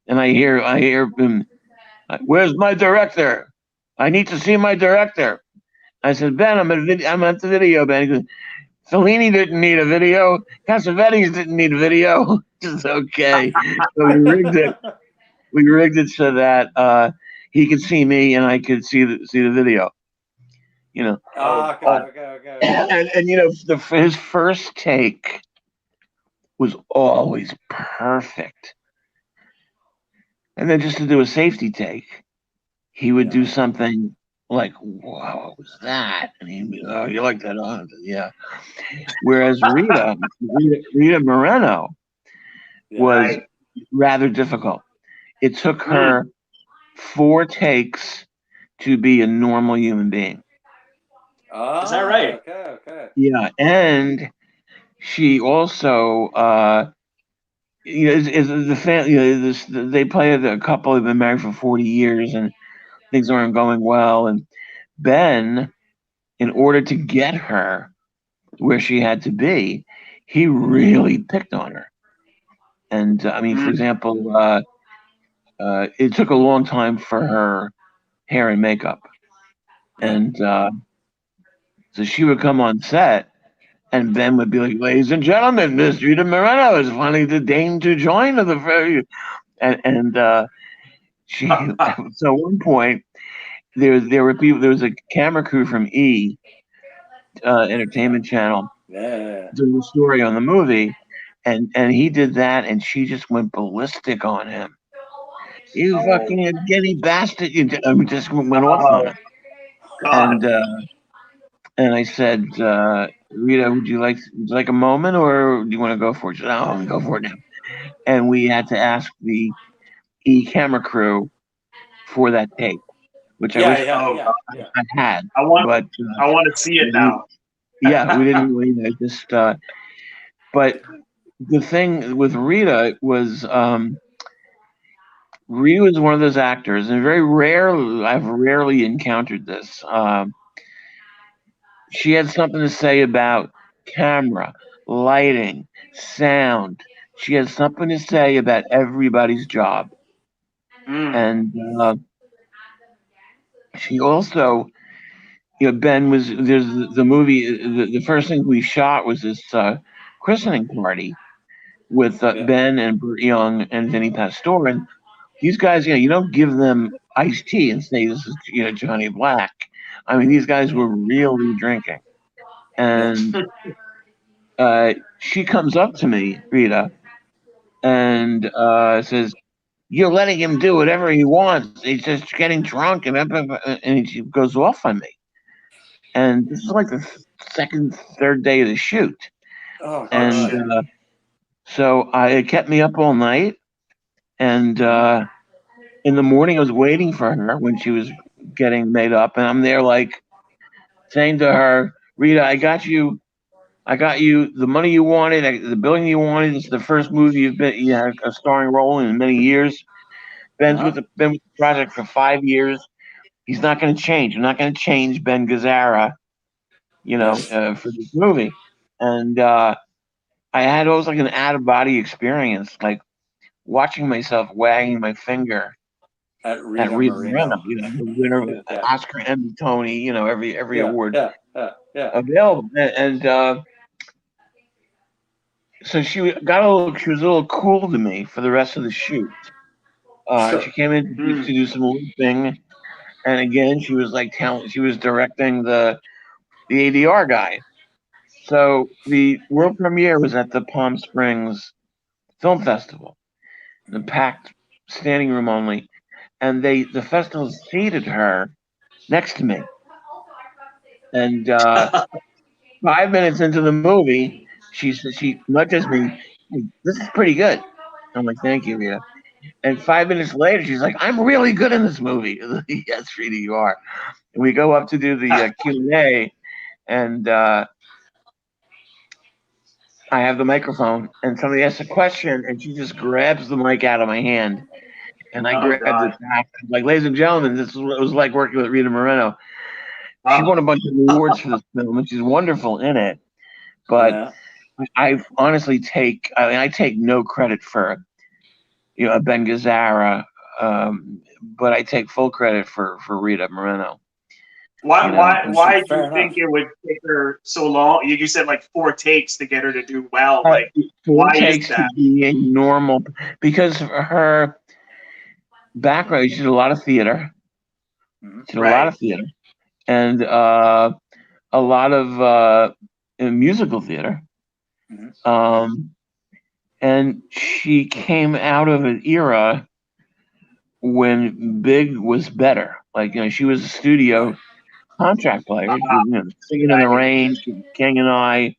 and I hear him. Where's my director? I need to see my director. I said, Ben, I'm at the video, Ben. He goes, Fellini didn't need a video. Cassavetes didn't need a video. It's okay. So we rigged it so that he could see me and I could see the video. Oh Ah, okay, God. okay. And his first take was always perfect. And then just to do a safety take, he would do something like, "Wow, what was that?" And he'd be, "Oh, you like that? Oh, yeah." Whereas Rita Moreno Yeah. was Right. rather difficult. It took Mm. her 4 takes to be a normal human being. Is that Ah, right? okay. Yeah, and she also, is the family. They play a couple who've been married for 40 years, and things aren't going well. And Ben, in order to get her where she had to be, he really picked on her. And I mean, for Mm. example, it took a long time for her hair and makeup, Yeah. and so she would come on set, and Ben would be like, "Ladies and gentlemen, Miss Rita Moreno is finally the deign to join the very," and she. So at one point, there were people. There was a camera crew from Entertainment Channel Yeah. doing the story on the movie, and he did that, and she just went ballistic on him. You Oh. fucking skinny bastard! I mean, just went off on Oh him, God. and I said, Rita, would you like a moment, or do you want to go for it? She said, "Oh, go for it now." And we had to ask the camera crew for that tape, which I wish Oh God. I had, I want. but I want to see it now. we didn't really. Just, but the thing with Rita was, Rita was one of those actors, and I've rarely encountered this. She had something to say about camera, lighting, sound. She had something to say about everybody's job. Mm. And she also, Ben was, there's the movie, the first thing we shot was this christening party with Yeah. Ben and Burt Young and Vincent Pastore. And these guys, you don't give them iced tea and say this is, Johnny Black. I mean, these guys were really drinking. Yeah. And she comes up to me, Rita, and says, "You're letting him do whatever he wants. He's just getting drunk," and she goes off on me. And this is like the second, third day of the shoot, Oh Oh and God. shit. so it kept me up all night. And in the morning, I was waiting for her when she was getting made up, and I'm there like saying to her, "Rita, I got you the money you wanted, the billing you wanted. It's the first movie you had a starring role in many years. Uh-huh. Been with the project for 5 years. He's not going to change. I'm not going to change Ben Gazzara, Yes. for this movie." And I had always like an out of body experience, like watching myself wagging my finger At at Rita Rita Moreno, Moreno. the winner of Yeah. Oscar, Emmy, Tony, every award Yeah. available. And so she was a little cool to me for the rest of the shoot. Sure. She came in Mm. to do some looping, and again, she was like she was directing the ADR guy. So the world premiere was at the Palm Springs Film Festival, the packed standing room only, and the festival seated her next to me. And 5 minutes into the movie, she nudges me, "Hey, this is pretty good." I'm like, "Thank you, Rita." And 5 minutes later, she's like, "I'm really good in this movie." Yes, Rita, you are. And we go up to do the Q&A, and I have the microphone, and somebody asks a question, and she just grabs the mic out of my hand, and I Oh grabbed it God. back. Like, ladies and gentlemen, this is what it was like working with Rita Moreno. She won a bunch of awards for this film, and she's wonderful in it. But Yeah. I take no credit for Ben Gazzara, but I take full credit for Rita Moreno. Why do Fair you think enough. it would take her so long? You said like 4 takes to get her to do well. Like, Four why is takes to that? be a normal, because of her background, she did a lot of theater. She did a lot Right. of theater, and a lot of musical theater. And she came out of an era when big was better. Like, she was a studio contract player, Singing in the Rain, King and I,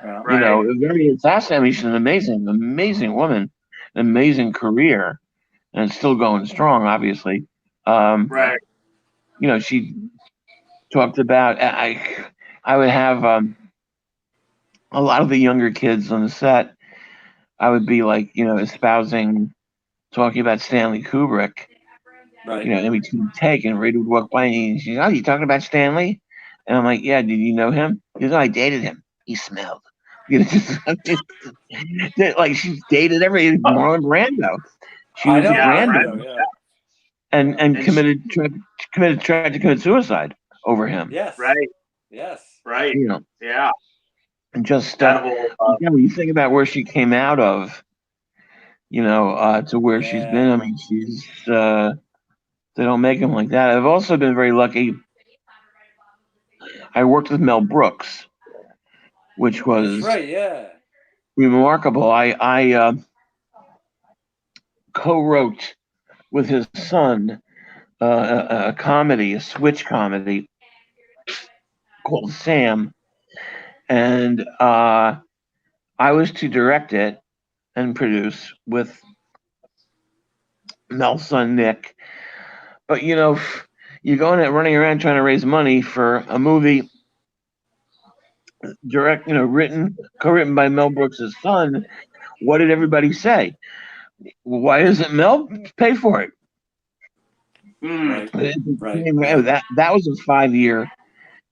Right. very fascinating. I mean, she's an amazing, amazing woman, an amazing career, and it's still going strong, obviously. Right. She talked about, I would have a lot of the younger kids on the set. I would be like, talking about Stanley Kubrick, Right. in between take, and Rita would walk by and she's, oh, you talking about Stanley? And I'm like, yeah, did you know him? He goes, oh, I dated him. He smelled. Just like she's dated every Marlon Brando. She I was know Yeah. Right. Brando. Yeah. and And tried to commit suicide over him. Yes. Right. Yes. Right. Yeah. And just That whole. when you think about where she came out of, to where she's been. I mean, she's they don't make them like that. I've also been very lucky. I worked with Mel Brooks, which was That's right. Yeah. remarkable. I co-wrote with his son a comedy, a switch comedy called Sam, and I was to direct it and produce with Mel's son Nick. But you're going out running around trying to raise money for a movie co-written by Mel Brooks' son. What did everybody say? Why doesn't Mel pay for it? Right. That was a 5-year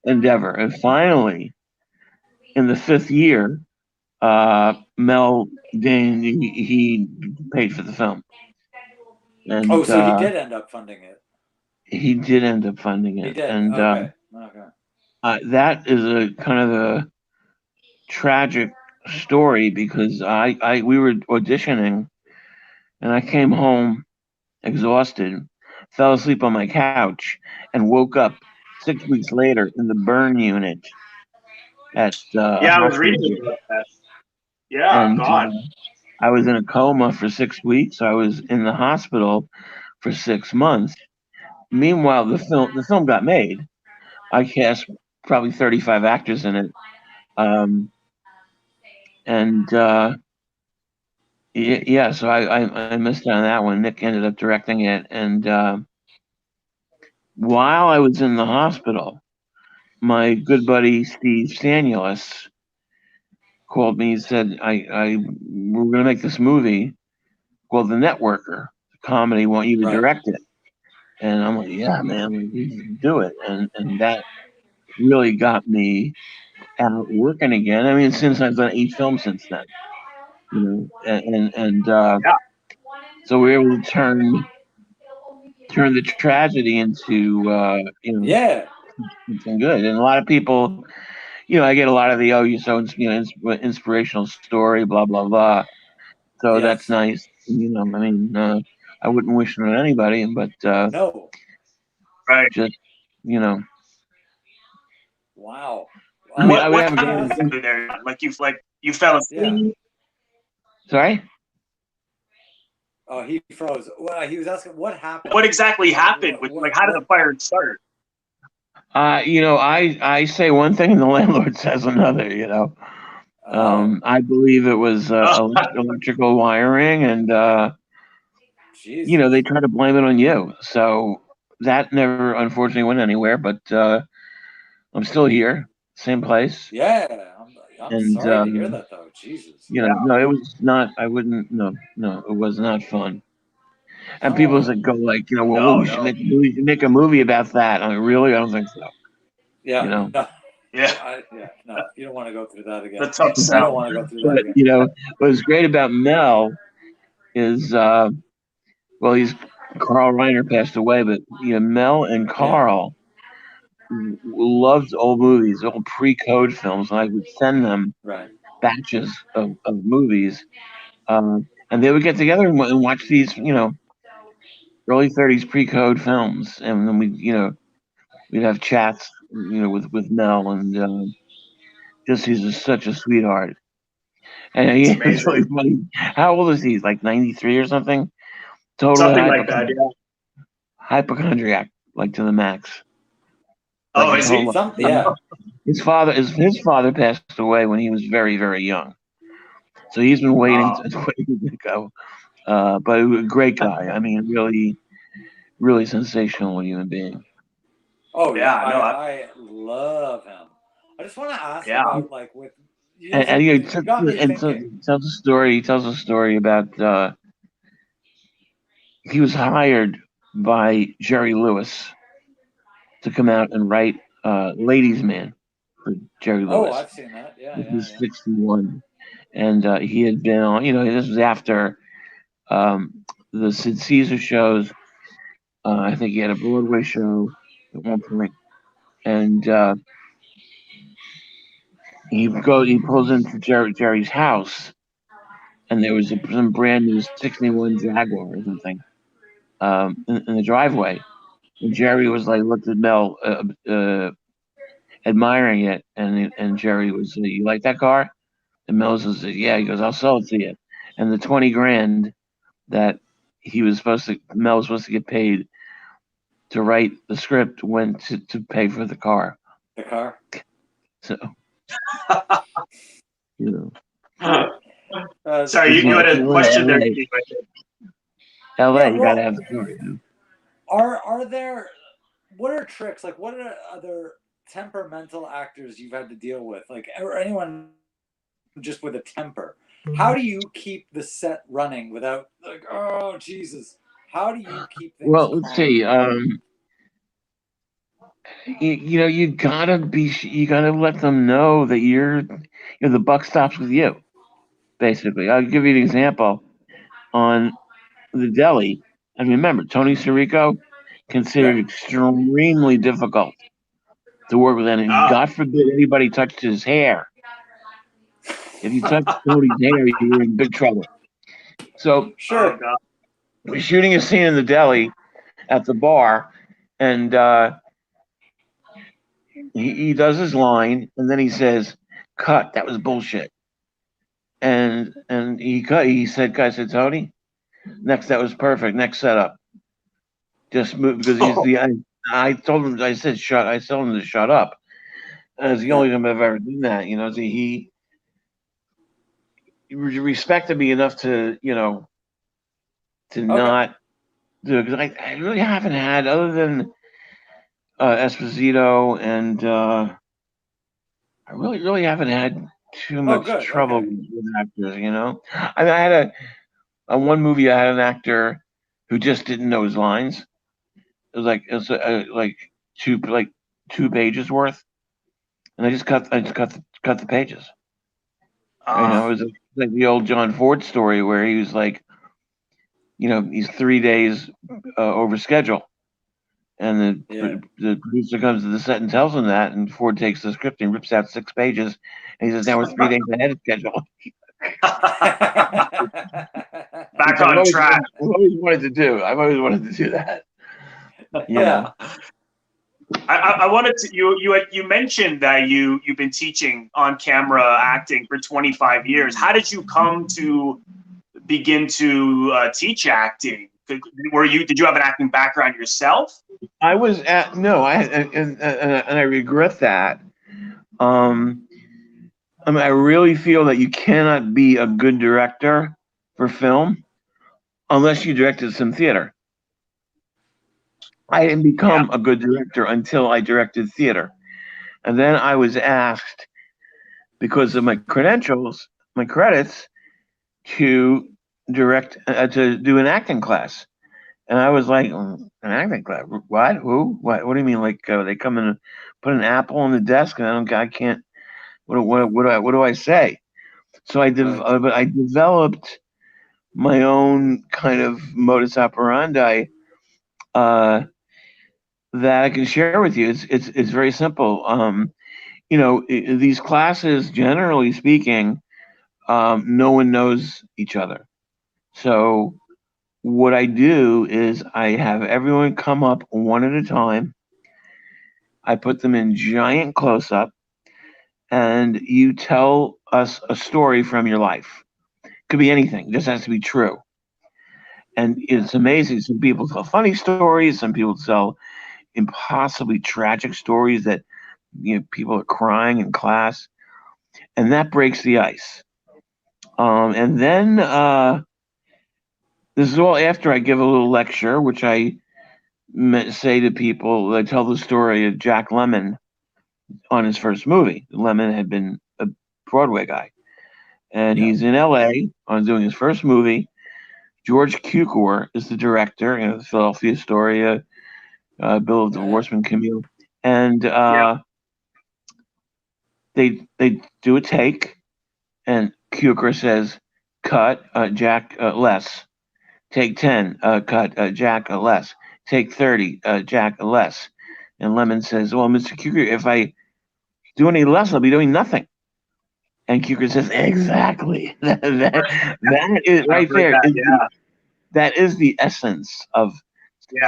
endeavor, and finally, in the 5th year, Mel deigned he paid for the film, and So he did end up funding it. he did end up funding it, He did. and Okay. that is a kind of a tragic story because we were auditioning, and I came home exhausted, fell asleep on my couch, and woke up 6 weeks later in the burn unit at Yeah, I was reading about that. Yeah, and God. I was in a coma for 6 weeks. I was in the hospital for 6 months. Meanwhile, the film got made. I cast probably 35 actors in it, and yeah, so I missed out on that one. Nick ended up directing it, and while I was in the hospital, my good buddy Steve Stanulis called me and said, we're going to make this movie called The Networker, comedy. Want you to direct it?" And I'm like, "Yeah, man, we can do it." And that really got me out working again. I mean, since I've done 8 films since then, and so we were able to turn the tragedy into something good. And a lot of people, I get a lot of the inspirational story, blah blah blah. So that's nice. I mean, I wouldn't wish it on anybody, but no, right? Just wow. What happened there? Like you fell asleep? Sorry. Oh, he froze. Well, he was asking what happened. What exactly happened? How did the fire start? I say one thing and the landlord says another. I believe it was electrical wiring, and they try to blame it on you. So that never, unfortunately, went anywhere. But I'm still here, same place. Yeah, I'm And sorry to hear that, though. Jesus. you know, no, it was not. I wouldn't. No, it was not fun. And people No. that go like, you know, well, No, we should make a movie about that. I mean, really, I don't think so. Yeah. You know. No. Yeah, No. You don't want to go through that again. the tough You don't sell. want to go through that But again. you know, what's great about Mel is, well, he's Carl Reiner passed away, but you know, Mel and Carl loved old movies, old pre-code films, and I would send them Right. batches of movies, and they would get together and watch these, you know, early '30s pre-code films, and then we'd have chats, you know, with Mel, and just such a sweetheart. And It's it's really amazing. funny. How old is he? Like 93 or something? Totally Something like that. Yeah. hypochondriac, like to the max. Like Oh, his is whole he? life. Something. Yeah. His father passed away when he was very, very young. So he's been waiting Oh, waiting to go. But a great guy. I mean, really, really sensational human being. Oh yeah. yeah. No. I love him. I just want to ask Yeah. about like with And you you got me so thinking. he tells a story. He tells a story about he was hired by Jerry Lewis to come out and write Ladies Man for Jerry Oh, Lewis. I've seen that. Yeah. This was 61. And he had been on, you know, this was after the Sid Caesar shows. I think he had a Broadway show at one point. And he pulls into Jerry's house, and there was some brand new 61 Jaguar or something in the driveway. And Jerry was like, looked at Mel, admiring it, and Jerry was, you like that car? And Mel says, yeah. He goes, I'll sell it to you. And the 20 grand that Mel was supposed to get paid to write the script went to pay for the car. The car. So, you know. Sorry, you had a question there. Steve, I think. LA, Yeah, you gotta have the car. You know? Are there what are tricks like what are other temperamental actors you've had to deal with like or anyone just with a temper? How do you keep the set running without like oh Jesus? How do you keep things Well, let's calm? see. You know, you gotta let them know that the buck stops with you. Basically, I'll give you an example on the Deli. And remember, Tony Sirico considered Yeah. extremely difficult to work with, and Oh, God forbid anybody touched his hair. If you touch Tony's hair, you're in big trouble. So Sure. God. we're shooting a scene in the Deli at the bar, and he does his line, and then he says, "Cut. That was bullshit." And he cut. He said, "I said, Tony, next that was perfect. Next setup, just move because he's Oh, the." I told him. I said, "Shut." I told him to shut up. And it's the only time I've ever done that. You know, so he respected me enough to to Okay. not do it because I really haven't had other than Esposito and I really haven't had too Oh much good. trouble Okay. with actors. You know, I mean, I had on one movie I had an actor who just didn't know his lines. It was like two pages worth, and I just cut the pages. You know, it was like the old John Ford story where he was like, he's 3 days over schedule, and Yeah. the producer comes to the set and tells him that, and Ford takes the script and rips out 6 pages, and he says, "Now we're 3 days ahead of schedule," which back on track. I've always wanted to do. I've always wanted to do that. You Yeah. know. I wanted to you mentioned that you've been teaching on camera acting for 25 years. How did you come to begin to teach acting? Did you have an acting background yourself? I was at no, I and I regret that. I mean, I really feel that you cannot be a good director for film unless you directed some theater. I didn't Yeah. become a good director until I directed theater. And then I was asked because of my credentials, my credits to to do an acting class. And I was like, an acting class? What? Who? What do you mean? Like they come in and put an apple on the desk, and I can't. What do I say? So but I developed my own kind of modus operandi that I can share with you. It's very simple. These classes, generally speaking, no one knows each other. So what I do is I have everyone come up one at a time. I put them in giant close up, and you tell us a story from your life. Could be anything. It just has to be true. And it's amazing. Some people tell funny stories. Some people tell impossibly tragic stories that people are crying in class, and that breaks the ice. And then this is all after I give a little lecture, which I say to people. I tell the story of Jack Lemmon on his first movie. Lemmon had been a Broadway guy, and he's in L.A. on doing his first movie. George Cukor is the director, the Philadelphia Story, Bill of Divorcement, Camille, and they do a take, and Cukor says, "Cut, Jack, less. Take 10, cut, Jack, less. Take 30, Jack, less." And Lemmon says, "Well, Mr. Cukor, if I do any less, I'll be doing nothing." And Cukor says, "Exactly. that is right there. That is the essence of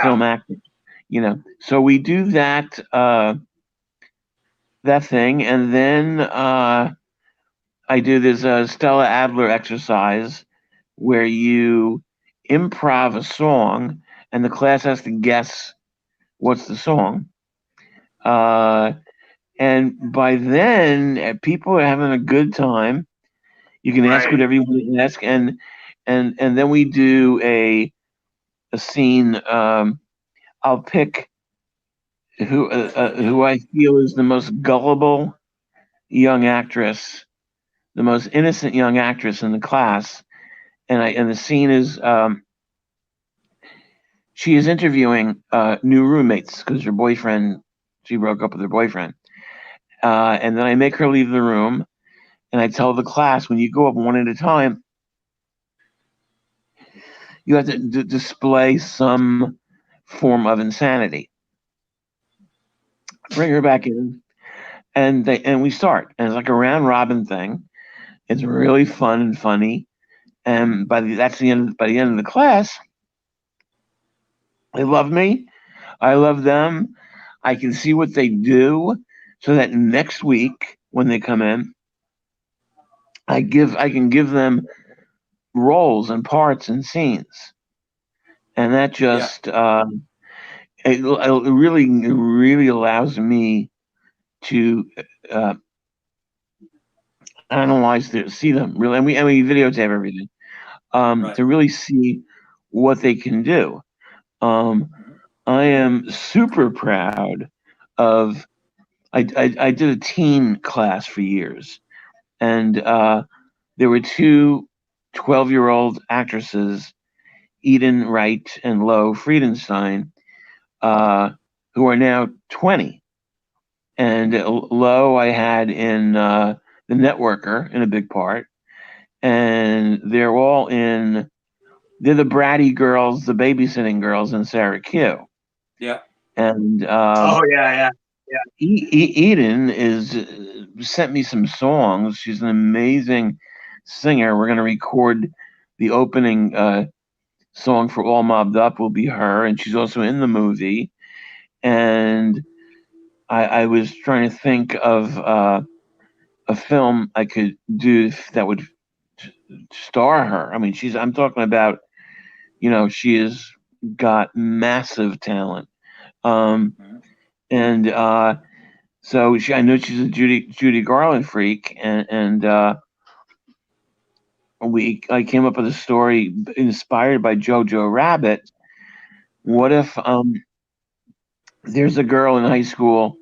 film acting." So we do that thing, and then I do this Stella Adler exercise where you improv a song, and the class has to guess what's the song. And by then, people are having a good time. You can ask whatever you want to ask, and then we do a scene. I'll pick who I feel is the most gullible young actress, the most innocent young actress in the class, and the scene is she is interviewing new roommates because she broke up with her boyfriend, and then I make her leave the room, and I tell the class, when you go up one at a time, you have to display some form of insanity. Bring her back in, and we start, and it's like a round robin thing. It's really fun and funny, and by the end of the class, they love me, I love them. I can see what they do, so that next week when they come in, I can give them roles and parts and scenes, and that just it really allows me to analyze see them really, and we videotape everything to really see what they can do. I am super proud of. I did a teen class for years, and there were two 12-year-old actresses, Eden Wright and Lo Friedenstein, who are now 20. And Lo I had in The Networker in a big part, and they're the bratty girls, the babysitting girls in Sarah Q. Yeah. And Eden sent me some songs. She's an amazing singer. We're going to record the opening song for All Mobbed Up will be her, and she's also in the movie. And I was trying to think of a film I could do that would star her. I mean, I'm talking about, she has got massive talent. And so I know she's a Judy Garland freak, and I came up with a story inspired by Jojo Rabbit. What if there's a girl in high school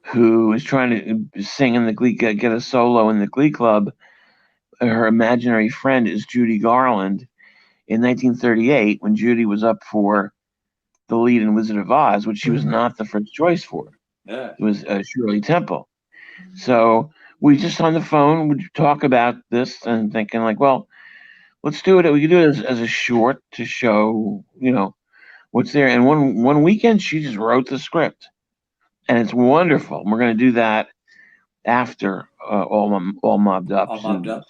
who is trying to sing in the Glee, get a solo in the Glee Club. Her imaginary friend is Judy Garland. In 1938, when Judy was up for the lead in Wizard of Oz, which she was not the first choice for, Yeah. it was Shirley Temple. So we just on the phone would talk about this and thinking like, well, let's do it. We could do it as a short to show, what's there. And one weekend, she just wrote the script, and it's wonderful. We're going to do that after all mobbed up. All mobbed up.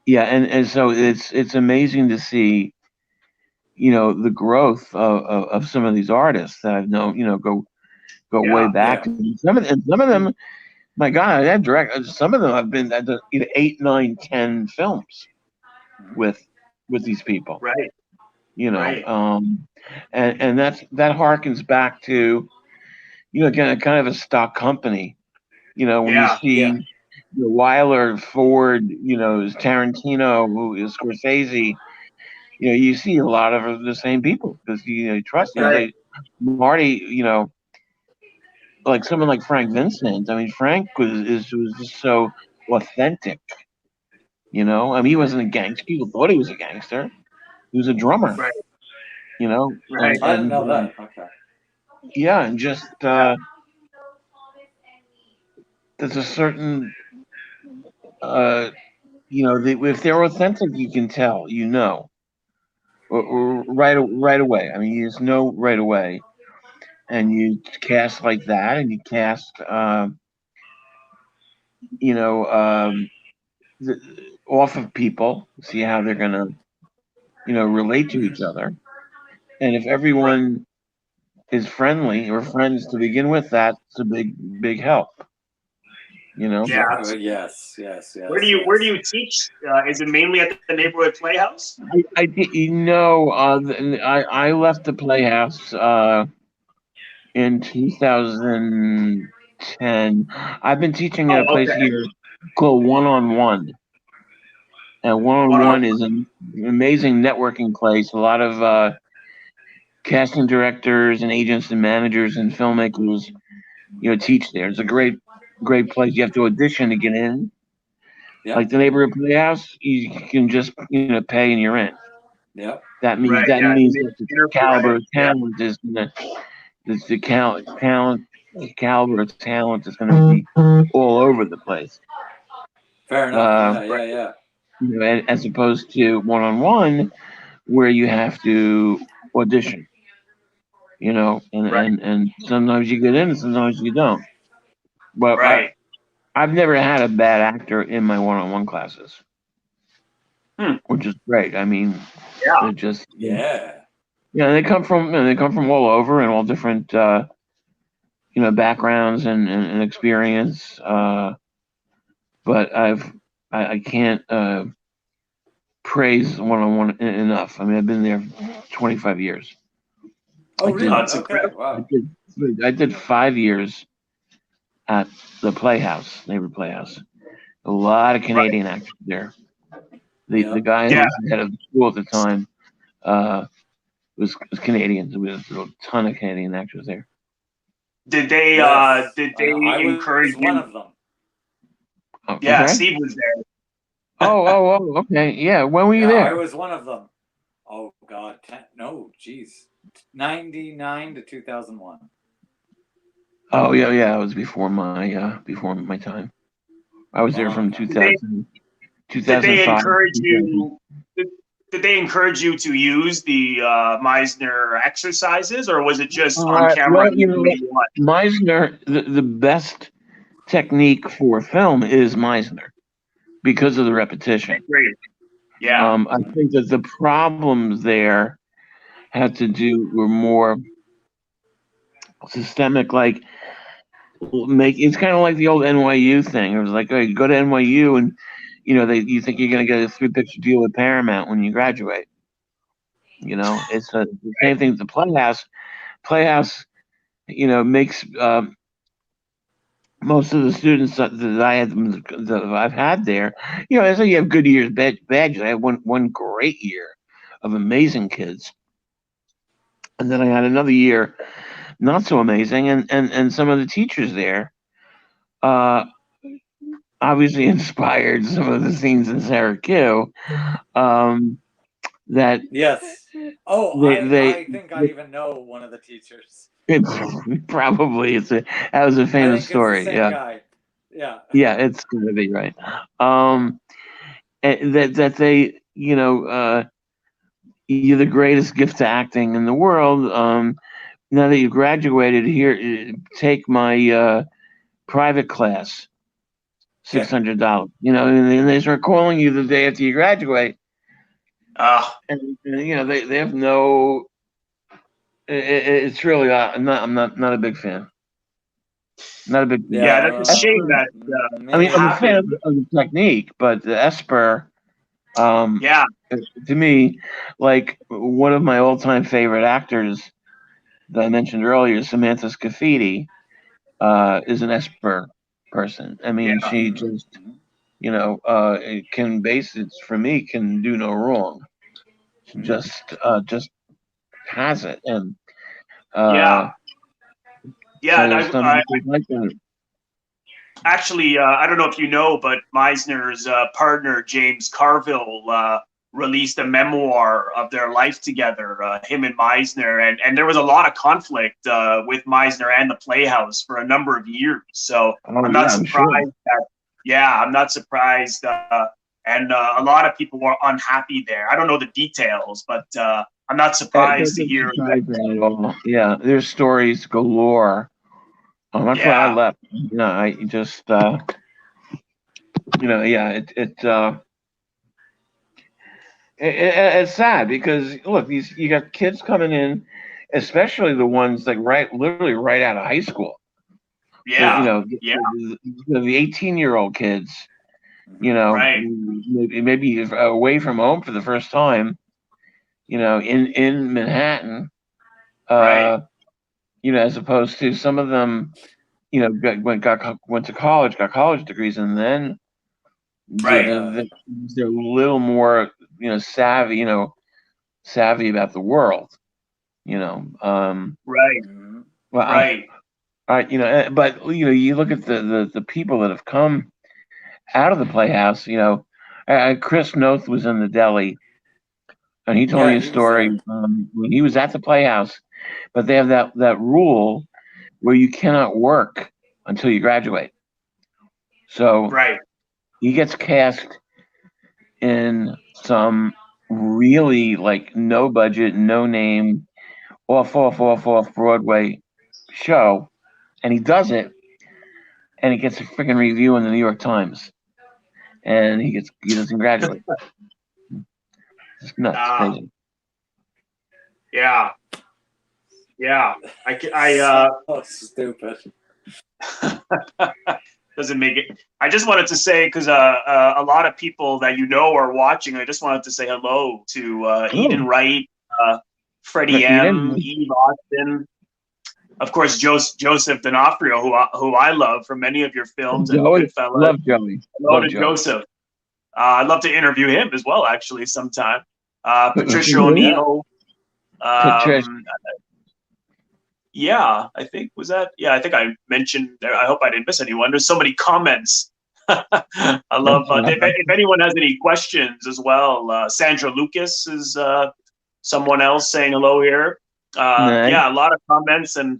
Yeah, and so it's amazing to see, the growth of some of these artists that I've known, go way back. Yeah. And some of them, my God, that direct. Some of them have been at 8, 9, 10 films with these people. Right. Right. And that harkens back to, again, kind of a stock company. When you see Weiler, Ford, is Tarantino, who is Scorsese, you see a lot of the same people because you trust them. Right. Marty, like someone like Frank Vincent. I mean, Frank was just so authentic. I mean, he wasn't a gangster. People thought he was a gangster. He was a drummer. Right. Right. I didn't know that. Okay. Yeah, and just there's a certain, if they're authentic, you can tell, or right away. I mean, you just know right away, and you cast like that, and you cast, off of people, see how they're gonna, relate to each other, and if everyone is friendly or friends to begin with, that's a big help. Yeah. Yes. Where do you teach? Is it mainly at the neighborhood playhouse? I left the Playhouse in 2010. I've been teaching at a place here called One on One, and One on One is an amazing networking place. A lot of casting directors and agents and managers and filmmakers, teach there. It's a great place. You have to audition to get in. Yeah. Like the neighborhood playhouse, you can just pay and you're in. Yeah. That means that the caliber of talent is the caliber of talent is going to be all over the place. Fair enough. Yeah. As opposed to one on one, where you have to audition. And sometimes you get in, and sometimes you don't. But I've never had a bad actor in my one on one classes. Which is great. I mean, they're just they come from all over and all different backgrounds and experience. But I can't praise one on one enough. I mean, I've been there 25 years. Oh, really? Okay. Wow. I did 5 years at the Playhouse, neighborhood Playhouse. A lot of Canadian actors there. The guy who was the head of the school at the time was Canadian. There was a ton of Canadian actors there. Did they encourage one of them? Yeah, Steve was there. Oh, okay. Yeah, when were you there? I was one of them. Oh God, 99 to 2001. Oh yeah, it was before my time. I was there from 2000. 2005. Did they encourage you to use the Meisner exercises, or was it just on camera? Meisner, the best technique for film is Meisner because of the repetition. Great. Yeah. I think that the problems there had to do were more systemic, like it's kind of like the old NYU thing. It was like, you go to NYU and you think you're going to get a 3-picture deal with Paramount when you graduate. It's the same thing as the Playhouse. Playhouse, makes most of the students that I've had there. I say you have good years, bad years. I had one great year of amazing kids, and then I had another year not so amazing, and some of the teachers there obviously inspired some of the scenes in Sarah Q. That Yes. Oh, they I think I even know one of the teachers. it's probably that was a I famous think it's the story. same Yeah, guy. Yeah. yeah, it's gonna be right. That they, you're the greatest gift to acting in the world. Now that you graduated here, take my private class, Yeah. $600. And they start calling you the day after you graduate, and they have no. It's really I'm not a big fan. Not a big fan. Yeah, that's a Yeah. shame that I it Me mean, I'm a neither. fan happened. of the technique, but the Esper, um, Yeah, to me, like one of my all-time favorite actors that I mentioned earlier, Samantha Scafidi, is an Esper person. I mean, yeah, she just, it can for me, can do no wrong. She just has it, and yeah, yeah. And so some people like that. actually, I don't know if you know, but Meisner's partner James Carville released a memoir of their life together, him and Meisner, and there was a lot of conflict with Meisner and the Playhouse for a number of years. So Oh I'm not yeah, I'm sure. surprised that. Yeah, I'm not surprised, and a lot of people were unhappy there. I don't know the details, but I'm not That surprised to doesn't hear that. surprise me at all. Yeah, there's stories galore. That's why I Yeah, left. I just, yeah, it's sad because look, you got kids coming in, especially the ones like literally right out of high school. yeah, yeah, The 18-year-old kids, right, maybe away from home for the first time, in Manhattan, right, as opposed to some of them, went to college, got college degrees, and then right, they're a little more, savvy, savvy about the world, you know. right, Well, right. but you look at the people that have come out of the Playhouse. Chris Noth was in the Deli, and he told me Yeah, a he was there. story when he was at the Playhouse. But they have that rule where you cannot work until you graduate. So Right. he gets cast in some really like no budget, no name, off Broadway show, and he does it, and he gets a freaking review in the New York Times, and he doesn't graduate. It's nuts, Ah, crazy. yeah, yeah. So stupid. Doesn't make it. I just wanted to say because a lot of people that are watching. I just wanted to say hello to Eden Oh, Wright, Freddie M, Eden, Eve Austin, of course Joseph D'Onofrio, who I love from many of your films and Joey, Goodfellas. love Joey, Hello love to Joey. Joseph. I'd love to interview him as well, actually, sometime. Patricia Who? O'Neill. Patricia. Yeah, I think was that. Yeah, I think I mentioned. I hope I didn't miss anyone. There's so many comments. I love. If anyone has any questions as well, Sandra Lucas is someone else saying hello here. Nice. Yeah, a lot of comments, and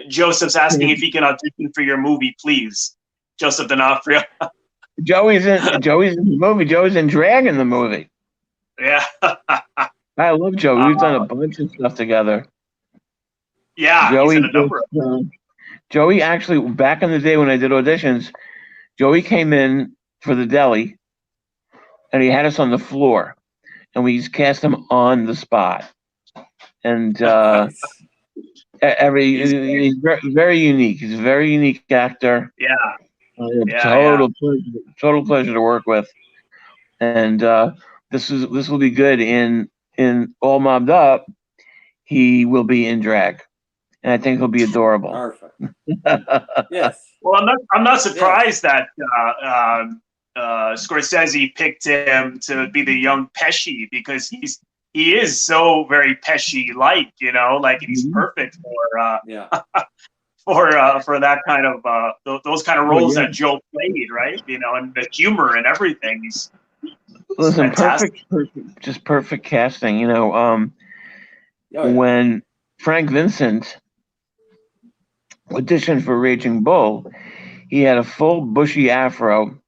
Joseph's asking if he can audition for your movie, please. Joseph D'Onofrio. Joey's in the movie. Joey's in drag in the movie. Yeah. I love Joey. We've done a bunch of stuff together. Yeah, he's in a number of Joey actually, back in the day when I did auditions, Joey came in for the Deli, and he had us on the floor, and we just cast him on the spot. And Nice. he's very, very unique. He's a very unique actor. Yeah. Total pleasure to work with. And this will be good in All Mobbed Up. He will be in drag, and I think he'll be adorable. Perfect. Yes. Well, I'm not surprised that Scorsese picked him to be the young Pesci because he is so very Pesci like, like he's perfect for Yeah. for that kind of those kind of roles that Joe played, right? You know, and the humor and everything. He's Listen, fantastic. perfect casting. You know, when Frank Vincent auditioned for Raging Bull, he had a full bushy afro,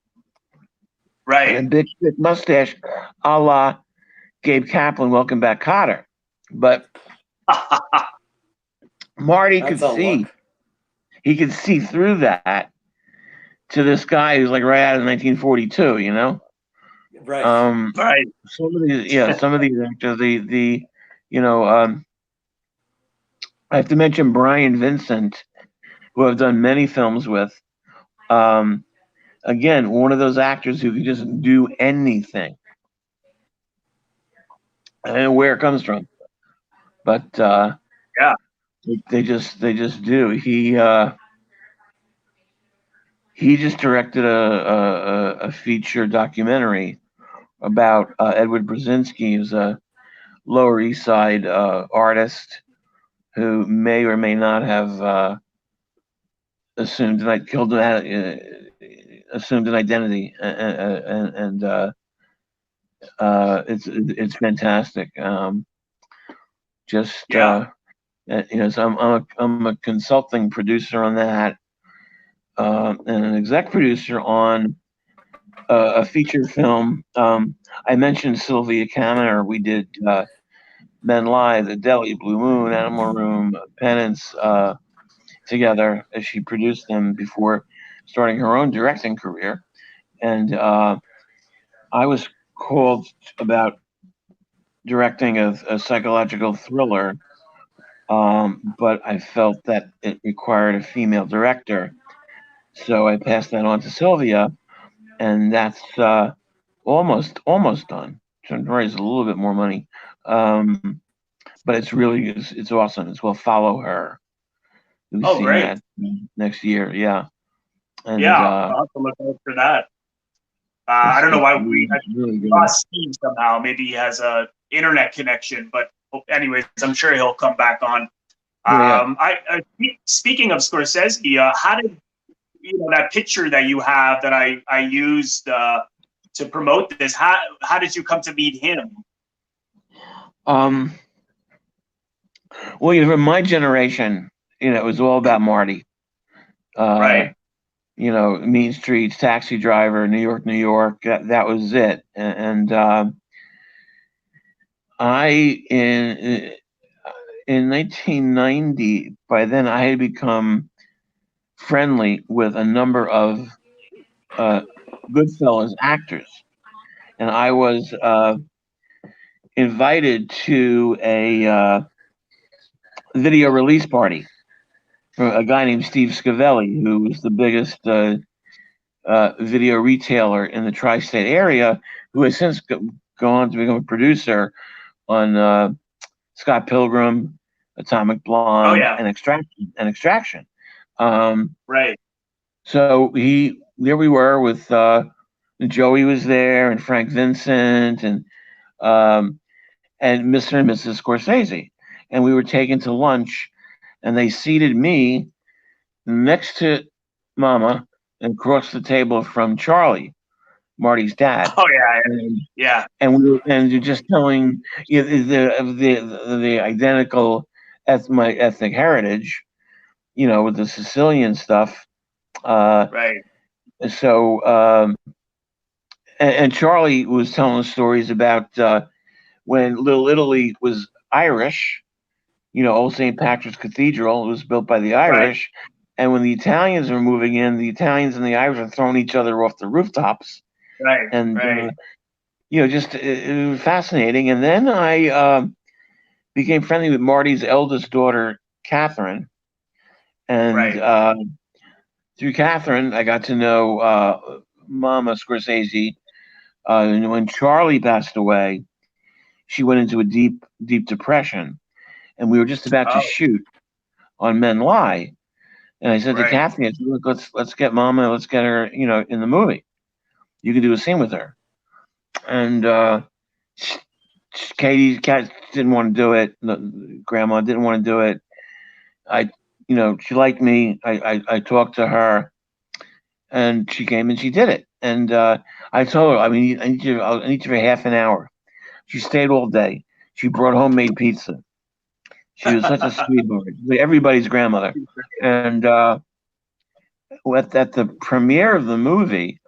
right, and a big thick mustache, a la Gabe Kaplan, Welcome Back, Kotter. But Marty could see. He could see through that to this guy who's like right out of 1942, you know? Right. Right. Some of these actors, you know, I have to mention Brian Vincent, who I've done many films with. Again, one of those actors who can just do anything. I don't know where it comes from, but yeah, they just do. He just directed a feature documentary about Edward Brzezinski, who's a Lower East Side artist who may or may not have assumed assumed an identity, and it's fantastic. Just you know, so I'm a consulting producer on that, and an exec producer on a feature film. I mentioned Sylvia Canner. We did Men Live, The Deli, Blue Moon, Animal Room, Penance together as she produced them before starting her own directing career. And I was called about directing a psychological thriller, but I felt that it required a female director. So I passed that on to Sylvia, and that's almost done. Trying to raise a little bit more money, but it's awesome. It's We'll Follow Her. You'll see great. that next year. Yeah. And, I'll have to look out for that. I don't know why we lost Steve somehow. Maybe he has a internet connection, but anyways, I'm sure he'll come back on. Speaking of Scorsese, how did that picture that you have that I used to promote this? How did you come to meet him? Well, from my generation, it was all about Marty. Right. Mean Streets, Taxi Driver, New York, New York. That was it. And in 1990, by then I had become friendly with a number of Goodfellas actors, and I was invited to a video release party for a guy named Steve Scavelli, who was the biggest video retailer in the tri-state area, who has since gone on to become a producer on Scott Pilgrim, Atomic Blonde, and Extraction. Right. So there we were with Joey was there, and Frank Vincent, and Mr. and Mrs. Scorsese, and we were taken to lunch, and they seated me next to Mama and across the table from Charlie, Marty's dad. Oh yeah, And we were just telling the identical my ethnic heritage, with the Sicilian stuff. Right. So and Charlie was telling stories about when Little Italy was Irish. Old St. Patrick's Cathedral was built by the Irish. Right. And when the Italians were moving in, the Italians and the Irish were throwing each other off the rooftops. Right. And, right. Just it was fascinating. And then I became friendly with Marty's eldest daughter, Catherine. And through Catherine, I got to know Mama Scorsese. And when Charlie passed away, she went into a deep, deep depression. And we were just about to shoot on Men Lie. And I said to Kathy, I said, look, let's get Mama, let's get her, in the movie. You can do a scene with her. And Kat didn't want to do it. Grandma didn't want to do it. I she liked me. I talked to her, and she came and she did it. And I told her, I mean, I need you for half an hour. She stayed all day. She brought homemade pizza. She was such a sweetheart, everybody's grandmother. And at the premiere of the movie,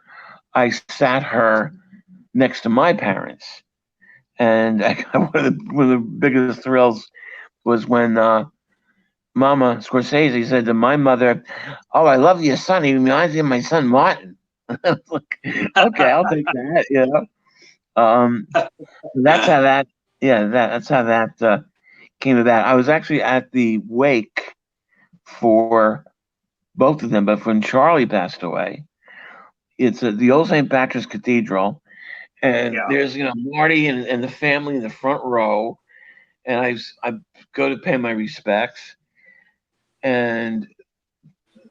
I sat her next to my parents, and one of the biggest thrills was when Mama Scorsese said to my mother, "Oh, I love your son. He reminds me of my son Martin." I was like, "Okay, I'll take that." That's how that. Yeah, that's how that came about. I was actually at the wake for both of them, but when Charlie passed away, it's at the old St. Patrick's Cathedral, and there's Marty and the family in the front row, and I go to pay my respects, and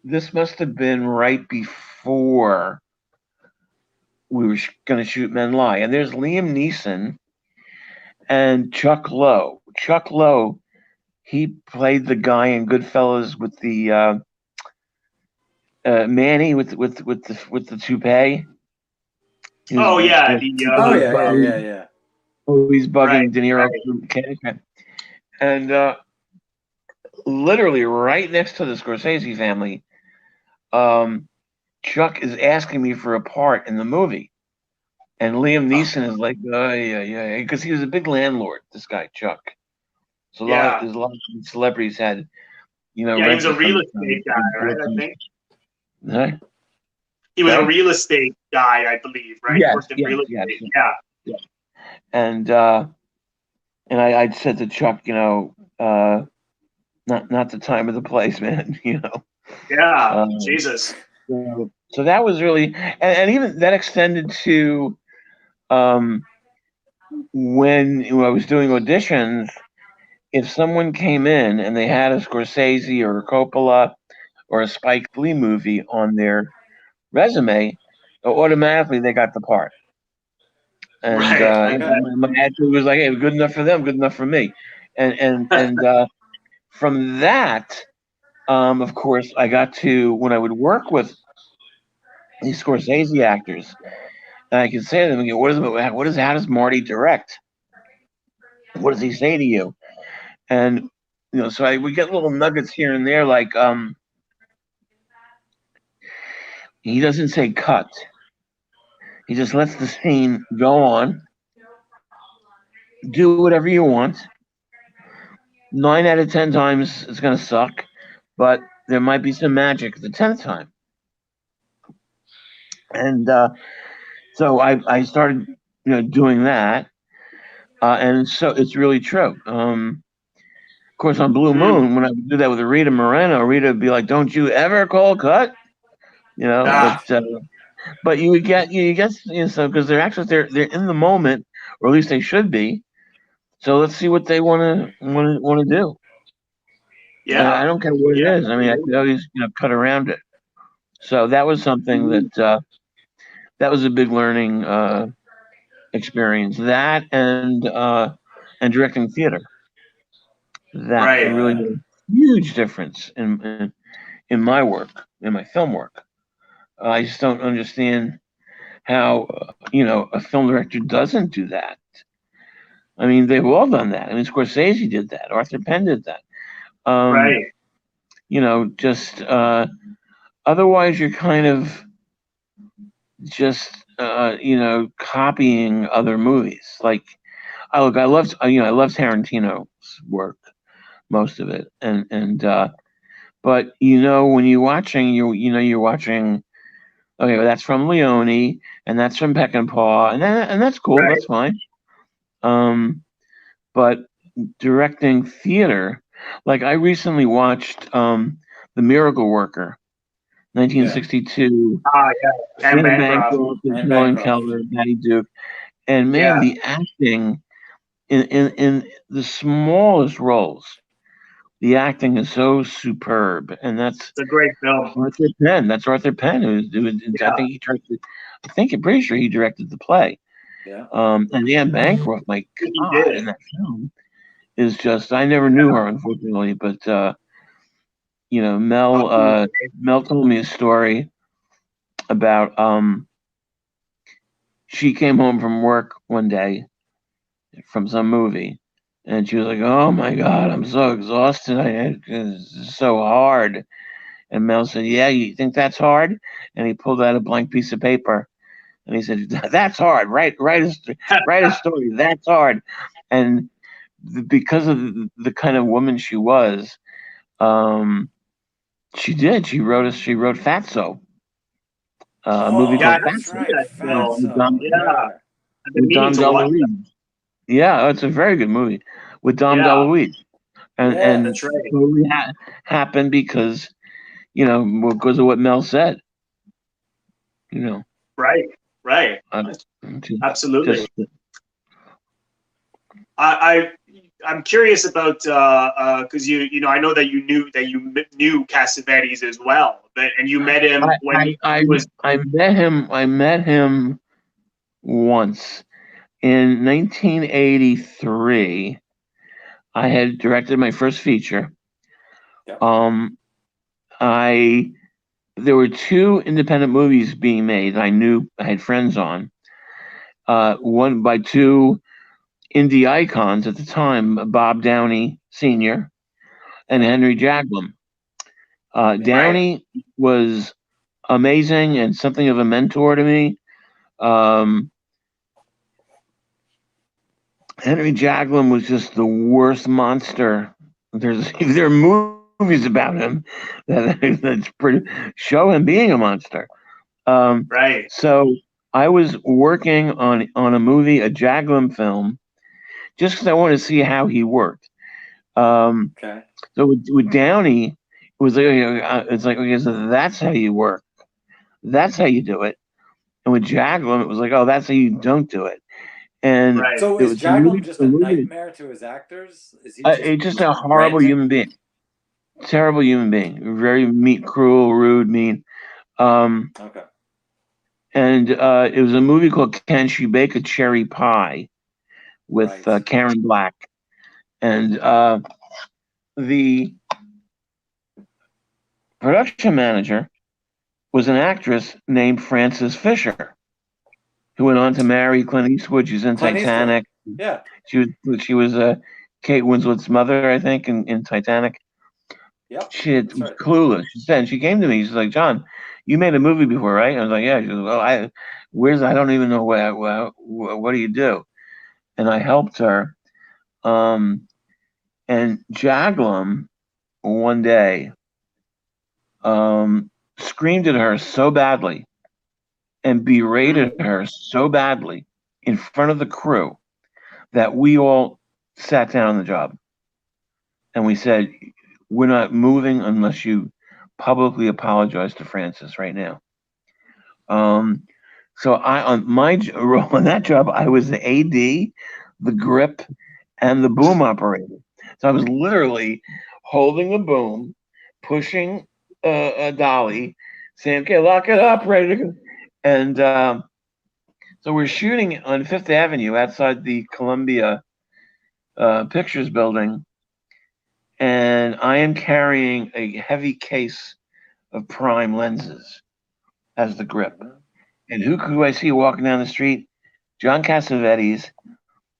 this must have been right before we were going to shoot Men Lie, and there's Liam Neeson and Chuck Lowe. Chuck Lowe, he played the guy in Goodfellas with the Manny with the toupee. Oh yeah, yeah. Oh, he's bugging De Niro. Right. And literally right next to the Scorsese family, Chuck is asking me for a part in the movie, and Liam Neeson is like, "Oh yeah," because he was a big landlord. This guy Chuck. So there's a lot of celebrities had, he was a real estate guy, right? I think. Huh? He was a real estate guy, I believe, right? Yes, Worked in real estate. Yeah. And I said to Chuck, not the time or the place, man. Yeah, Jesus. So that was really, and even that extended to when I was doing auditions. If someone came in and they had a Scorsese or a Coppola or a Spike Lee movie on their resume, automatically they got the part. And my attitude was like, "Hey, good enough for them, good enough for me." And from that, of course, I got to when I would work with these Scorsese actors, and I could say to them, how does Marty direct? What does he say to you? And so we get little nuggets here and there, like he doesn't say cut. He just lets the scene go on. Do whatever you want. 9 out of 10 times it's gonna suck, but there might be some magic the 10th time. And so I started, doing that, and so it's really true. Of course, on Blue Moon, when I would do that with Rita Moreno, Rita would be like, "Don't you ever call cut," But you get so because they're actually they're in the moment, or at least they should be. So let's see what they want to do. Yeah, I don't care what it is. I mean, I could always cut around it. So that was something that was a big learning experience. That and directing theater. That really made a huge difference in my work, in my film work. I just don't understand how a film director doesn't do that. I mean, they've all done that. I mean, Scorsese did that. Arthur Penn did that. Just otherwise you're kind of just copying other movies. Like, I loved Tarantino's work, most of it, and but when you're watching, you're watching. Okay, well, that's from Leone, and that's from Peckinpah, and that's cool. Right. That's fine. But directing theater, like I recently watched The Miracle Worker, 1962. And Bancroft, Helen Keller, Patty Duke, and man, the acting in the smallest roles. The acting is so superb, and it's a great film. Arthur Penn. That's Arthur Penn. I'm pretty sure he directed the play. Yeah. And Anne Bancroft, my God, in that film is just. I never knew her, unfortunately, but Mel told me a story about she came home from work one day from some movie, and she was like, "Oh my God, I'm so exhausted. It's so hard." And Mel said, "Yeah, you think that's hard?" And he pulled out a blank piece of paper, and he said, "That's hard. Write a story. That's hard." And because of the kind of woman she was, she did. She wrote Fatso, a movie Yeah, I called Oh, haven't that's Fatso seen right. that film. Yeah, Yeah. I've been With meaning Dom to watch that. DeLuise. Yeah, it's a very good movie with Dom Yeah, DeLuise, and that's Yes. right. totally happened because because of what Mel said. You know, Right, right. uh, Absolutely. just I I'm curious about because I know that you knew Cassavetes as well, and you met him when he was I met him once in 1983. I had directed my first feature. Yep. Um, I There were two independent movies being made. I knew I had friends on. One by two indie icons at the time, Bob Downey Sr. and Henry Jaglom. Yeah. right, Downey was amazing and something of a mentor to me. Um, Henry Jaglom was just the worst monster. There are movies about him that's pretty show him being a monster. right. So I was working on a movie, a Jaglom film, just because I wanted to see how he worked. Um, Okay. so with Downey, it was like it's like, okay, so that's how you work. That's how you do it. And with Jaglom, it was like, oh, that's how you don't do it. And Right. So it is was Jaglom just a a movie. nightmare to his actors? Is he just It's just a horrible ranting? human being, terrible human being, very mean, cruel, rude, mean. Um, Okay. and it was a movie called Can She Bake a Cherry Pie with Right. Karen Black, and the production manager was an actress named Frances Fisher, who went on to marry Clint Eastwood. She's in Clint Eastwood. Titanic. Yeah. She was Kate Winslet's mother, I think, in Titanic. Yep. She That's was right. clueless. She came to me. She's like, "John, you made a movie before, right?" I was like, "Yeah." She goes, "Well, I don't even know what do you do?" And I helped her. Um, and Jaglom one day screamed at her so badly and berated Mm, her so badly in front of the crew that we all sat down on the job and we said, "We're not moving unless you publicly apologize to Francis right now." Um, so on my role in that job, I was the AD, the grip, and the boom operator. So I was literally holding the boom, pushing a dolly, saying, "Okay, lock it up, ready to go." And so we're shooting on Fifth Avenue outside the Columbia Pictures building, and I am carrying a heavy case of prime lenses as the grip. Mhm. And who do I see walking down the street? John Cassavetes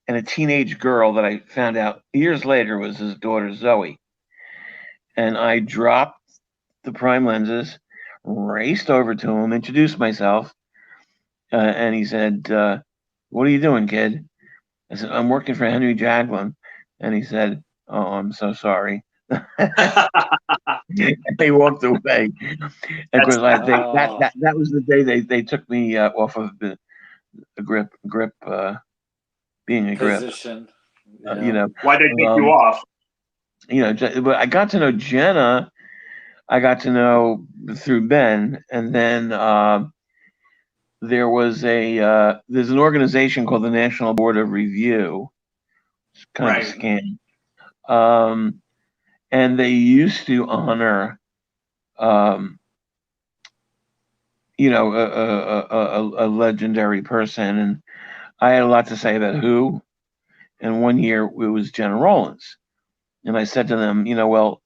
and a teenage girl that I found out years later was his daughter Zoe. And I dropped the prime lenses, raced over to him, introduced myself, and he said, "What are you doing, kid?" I said, "I'm working for Henry Jaglom." And he said, "Oh, I'm so sorry." And they walked away. And of that's course, Oh, that was the day they took me off of the grip being a grip. position. Uh, you Yeah. know, why they take you um, off. but I got to know Gena. I got to know through Ben, and then there's an organization called the National Board of Review. It's kind of a Right. scam. Um, and they used to honor, um, a legendary person, and I had a lot to say about who. And one year it was Gena Rowlands, and I said to them, well,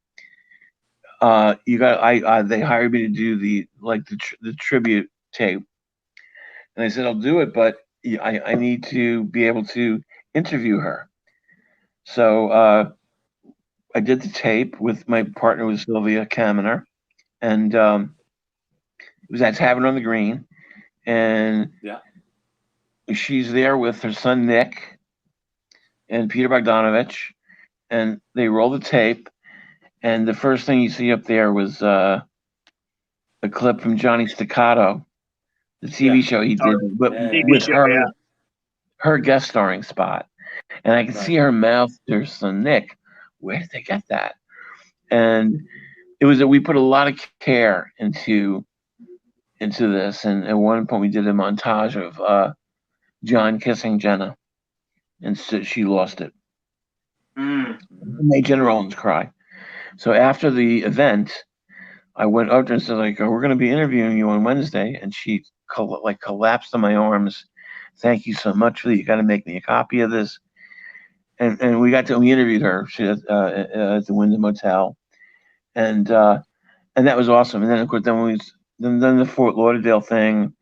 they hired me to do the tribute tape, and I said I'll do it, but I need to be able to interview her. So I did the tape with my partner was Sylvia Kaminer, and it was at Tavern on the Green, and she's there with her son Nick and Peter Bogdanovich, and they roll the tape, and the first thing you see up there was a clip from Johnny Staccato, the TV show he did, with her guest starring spot, and I could see her mouth to her son Nick. Where did they get that? And it was that we put a lot of care into this, and at one point we did a montage of John kissing Gena, and so she lost it. It made Gena Rowlands cry. So after the event, I went up to her and said, like, oh, we're going to be interviewing you on Wednesday, and she collapsed in my arms. Thank you so much for that. You got to make me a copy of this. And we interviewed her at the Wyndham Hotel, and that was awesome. And then of course then the Fort Lauderdale thing,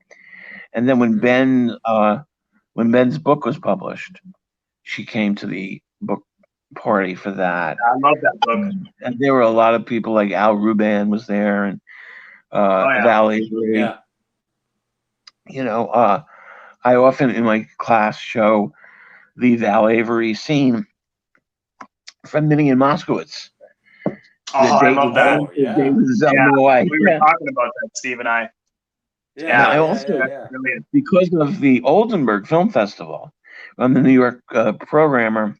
and then when Ben's book was published, she came to the book party for that. I love that book. And there were a lot of people like Al Ruban was there, and Val Avery. Yeah. You know, I often in my class show the Val Avery scene from Minnie and Moskowitz. I love that. We were talking about that, Steve and I. I also, because of the Oldenburg Film Festival, I'm the New York programmer.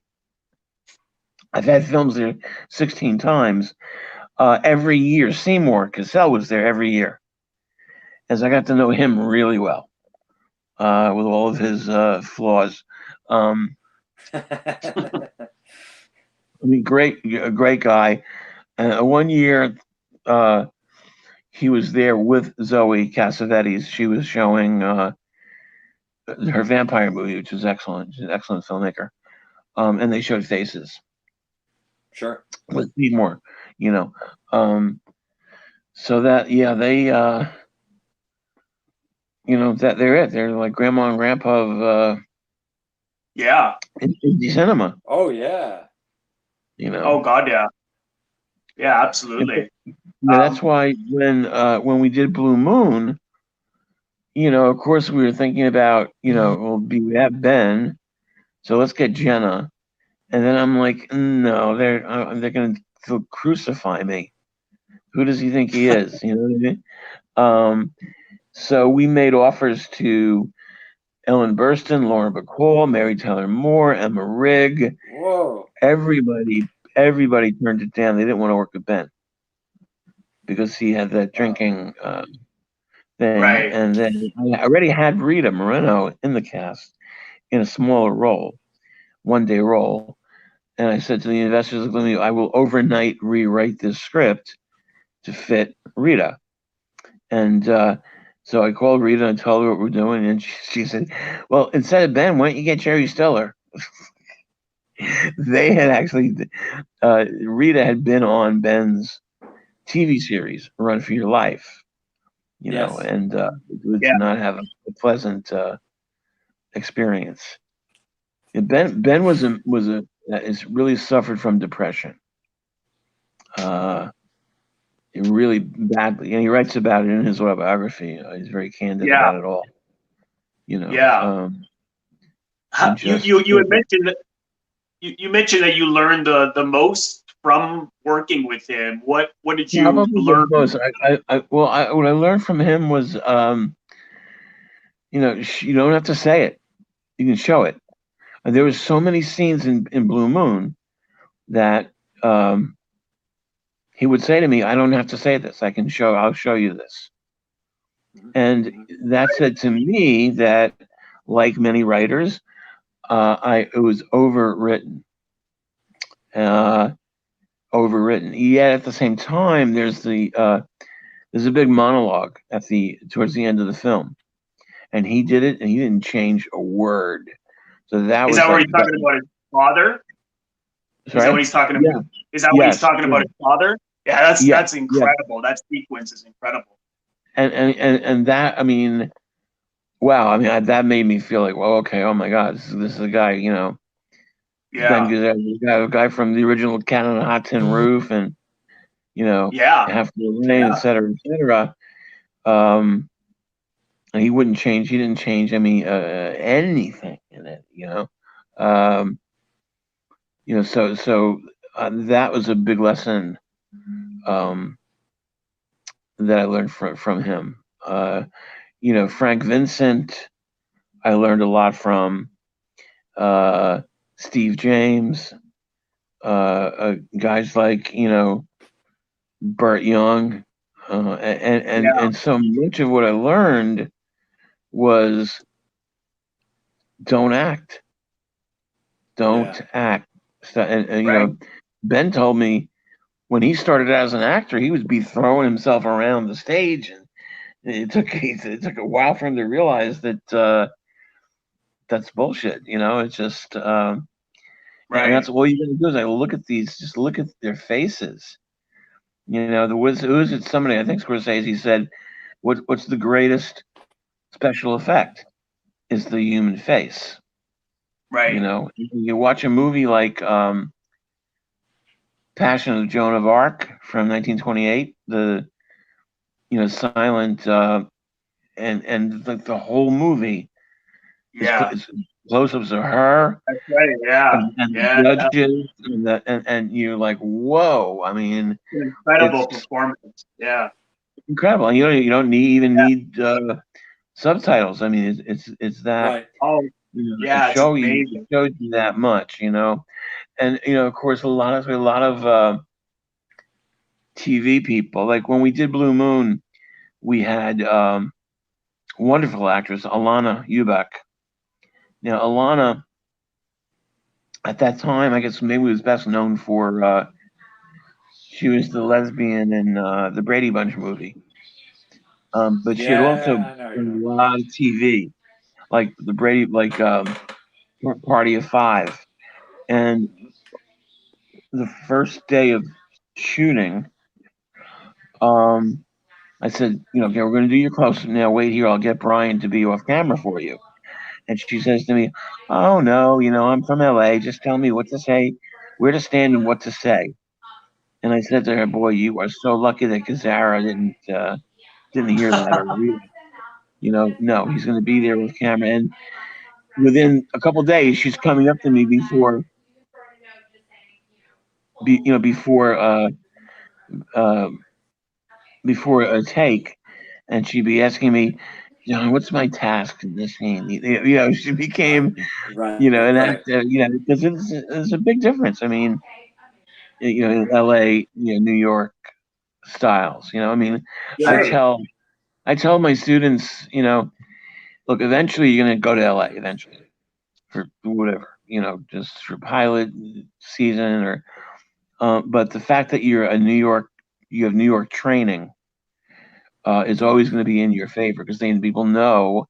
I've had films there 16 times. Every year, Seymour Cassell was there every year. As I got to know him really well, with all of his flaws. I mean, a great guy. One year, he was there with Zoe Cassavetes. She was showing her vampire movie, which was excellent. She's an excellent filmmaker. And they showed Faces. Sure. With Seymour, you know. So that, they, that they're it. They're like grandma and grandpa of indie cinema. Oh, yeah. You know. Oh, God, yeah. Yeah, absolutely. That's why when we did Blue Moon, of course we were thinking about, we have Ben, so let's get Gena. And then I'm like, no, they're going to crucify me. Who does he think he is? You know what I mean? So we made offers to Ellen Burstyn, Laura Bacall, Mary Tyler Moore, Emma Rigg. Whoa! Everybody turned it down. They didn't want to work with Ben because he had that drinking thing. Right. And then I already had Rita Moreno in the cast in a smaller role, one-day role. And I said to the investors, I will overnight rewrite this script to fit Rita. And so I called Rita and told her what we're doing. And she said, well, instead of Ben, why don't you get Jerry Stiller? They had actually, Rita had been on Ben's TV series, Run for Your Life, know, and it did not have a pleasant experience. Ben has really suffered from depression, really badly, and he writes about it in his autobiography. He's very candid about it all. You had mentioned that. You mentioned that you learned the most from working with him. What did you learn? What I learned from him was, you don't have to say it; you can show it. And there were so many scenes in Blue Moon that he would say to me, "I don't have to say this. I'll show you this." And that said to me that, like many writers, it was overwritten. Yet at the same time, there's a big monologue towards the end of the film, and he did it, and he didn't change a word. So that is that where he's talking about his father? Sorry? Is that what he's talking about? Is that what he's talking about his father? Yeah, that's incredible. That sequence is incredible. And that, I mean, wow, I mean, that made me feel like, well, okay, oh my God, this is a guy, you know, Ben Yeah. Gazzara, a guy from the original Cat on a Hot Tin Roof, and you know, Yeah. Half the Lane, et cetera, et cetera. And he wouldn't change. He didn't change. I mean, anything in it, you know. Um, so that was a big lesson um, that I learned from him. You know, Frank Vincent, I learned a lot from. Steve James, guys like, you know, Burt Young, and so much of what I learned was don't act, don't act. So, and you know, Ben told me when he started as an actor, he would be throwing himself around the stage, and it took a while for him to realize that that's bullshit. You know, it's just and that's all you gotta do is just look at their faces. You know, who is it? Somebody, I think Scorsese said, what's the greatest special effect is the human face. Right. You know, you watch a movie like Passion of Joan of Arc from 1928, the silent and the whole movie is close-ups of her. That's right. Yeah. And the judges and you're like, whoa! I mean, incredible performance. Yeah. Incredible. And you don't need subtitles. I mean, it's that. Right. Oh, you know, yeah. it shows you that much, you know, and you know, of course, a lot of TV people. Like when we did Blue Moon, we had wonderful actress Alana Ubach. Now, Alana, at that time, I guess maybe was best known for she was the lesbian in the Brady Bunch movie. But she had also done a lot of TV, like the Brady, like Party of Five. And the first day of shooting, I said, you know, okay, we're going to do your close up now. Wait here, I'll get Brian to be off camera for you. And she says to me, "Oh no, you know, I'm from LA. Just tell me what to say, where to stand, and what to say." And I said to her, "Boy, you are so lucky that Gazzarra didn't hear that or read it. You know, no, he's going to be there with camera." And within a couple of days, she's coming up to me uh, before a take, and she'd be asking me, "John, what's my task in this scene?" You know, she became, you know, an actor, you know, because it's a big difference. I mean, you know, in LA, you know, New York styles. You know, I mean, I tell my students, you know, look, eventually you're going to go to LA eventually for whatever, you know, just for pilot season or, but the fact that you have New York training, is always going to be in your favor because then people know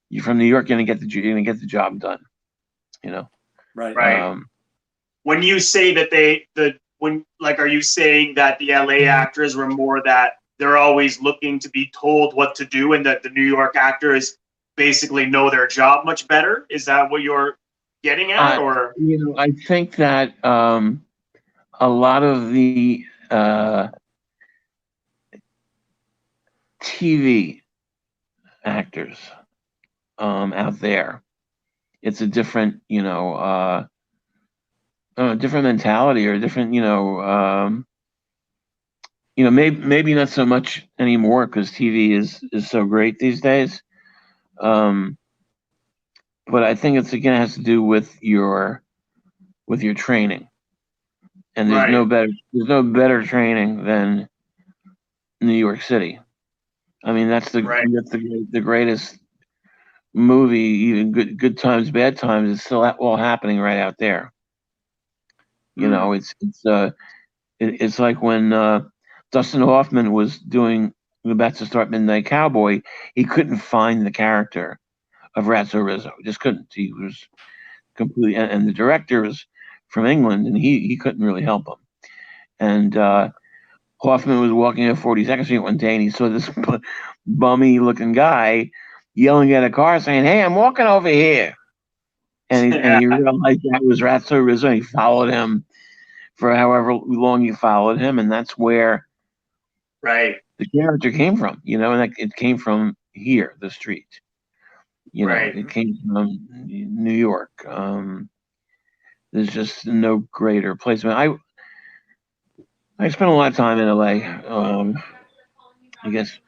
you're from New York, you're going to get the job done, you know? Right. When you say that are you saying that the LA actors were more that they're always looking to be told what to do and that the New York actors basically know their job much better? Is that what you're getting at? Or, you know, I think that a lot of the TV actors out there, it's a different, you know, different mentality or different, maybe not so much anymore because TV is so great these days. But I think it's again has to do with your training, and there's no better training than New York City. I mean, that's the greatest movie. Even good times, bad times, it's still all happening right out there. You know, it's like when Dustin Hoffman was doing about to start Midnight Cowboy, he couldn't find the character of Ratso Rizzo. Just couldn't. He was completely, and the director was from England, and he couldn't really help him. And Hoffman was walking at 42nd Street one day, and he saw this bummy-looking guy yelling at a car, saying, "Hey, I'm walking over here." And he realized that was Ratso Rizzo, and he followed him for however long he followed him, and that's where Right. the character came from, and it came from here, the street. Right. It came from New York. There's just no greater place. I mean, I spent a lot of time in LA. I guess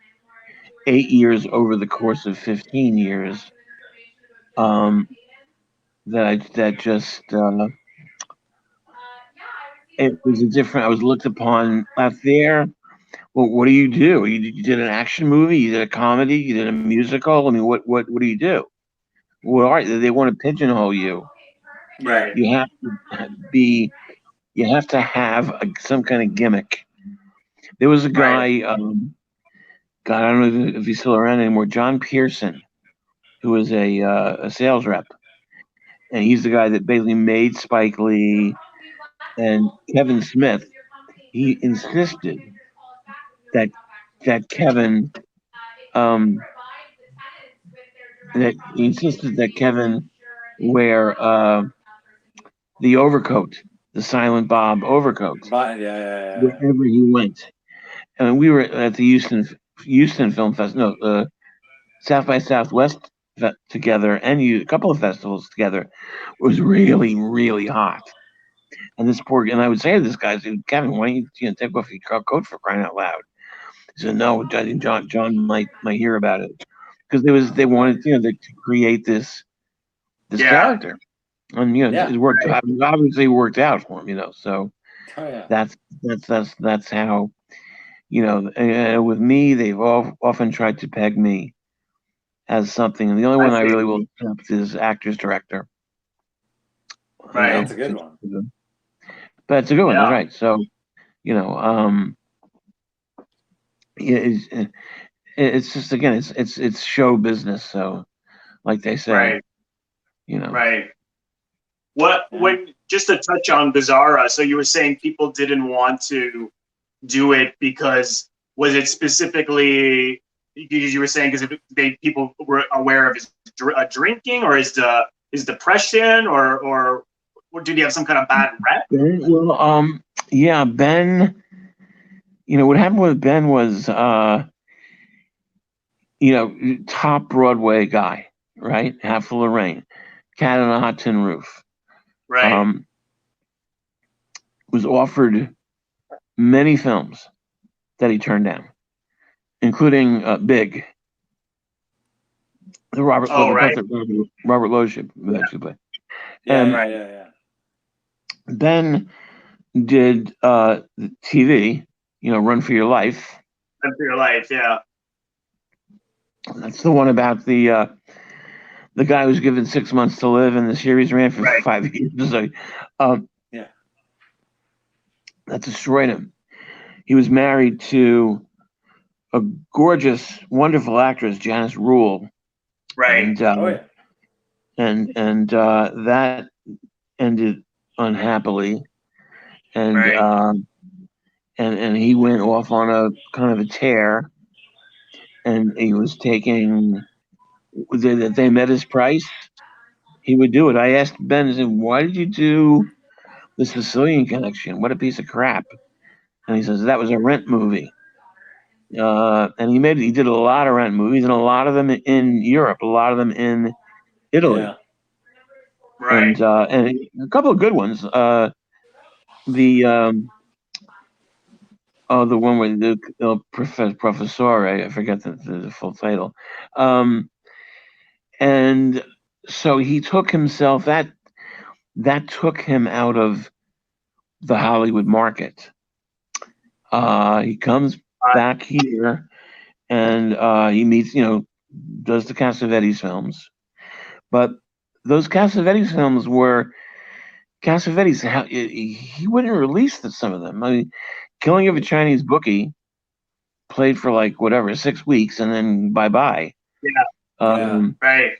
8 years over the course of 15 years. That just it was a different. I was looked upon out there. Well, what do? You did an action movie, you did a comedy, you did a musical. I mean, what do you do? What are they want to pigeonhole you? Right. You have to be. You have to have some kind of gimmick. There was a guy. God, I don't know if he's still around anymore. John Pearson, who was a sales rep, and he's the guy that basically made Spike Lee and Kevin Smith. He insisted that Kevin that he insisted that Kevin wear the overcoat, the Silent Bob overcoat, Yeah. wherever he went. And we were at the Houston Film Festival, no, South by Southwest together, and a couple of festivals together. It was really, really hot. And I would say to this guy, "Kevin, why don't you take off your coat for crying out loud?" He said, "No, John might hear about it," because they wanted to create this character, and it worked. Obviously, worked out for him. So that's how with me, they've often tried to peg me as something, and the only one I really will accept is actor's director. Right, that's a good one. But it's a good one. That's right. So, it's just, again, it's show business. So, like they say, Right. When just to touch on Gazzarra, so you were saying people didn't want to do it because was it specifically because you were saying because people were aware of his drinking, or his depression, or did he have some kind of bad rep? Well, yeah, Ben. What happened with Ben was, top Broadway guy, right? Half Full of Rain, Cat on a Hot Tin Roof. Right. Was offered many films that he turned down, including Big. The Robert Lowe should actually play. Yeah. Ben did TV, Run for Your Life. Run for Your Life, yeah. That's the one about the guy who's given 6 months to live, and the series ran for 5 years. So, that destroyed him. He was married to a gorgeous, wonderful actress, Janice Rule. Right. And that ended unhappily, and he went off on a kind of a tear, and he was taking. They met his price. He would do it. I asked Ben, I said, "Why did you do the Sicilian Connection? What a piece of crap!" And he says, "That was a Rent movie." And he did a lot of Rent movies, and a lot of them in Europe, a lot of them in Italy. Yeah. Right. And a couple of good ones. The one with the Professore, I forget the full title. And so he took himself, that took him out of the Hollywood market. He comes back here, and he meets, does the Cassavetes films. But those Cassavetes films were Cassavetes. He wouldn't release some of them. I mean, Killing of a Chinese Bookie played for 6 weeks, and then bye. Yeah. Right.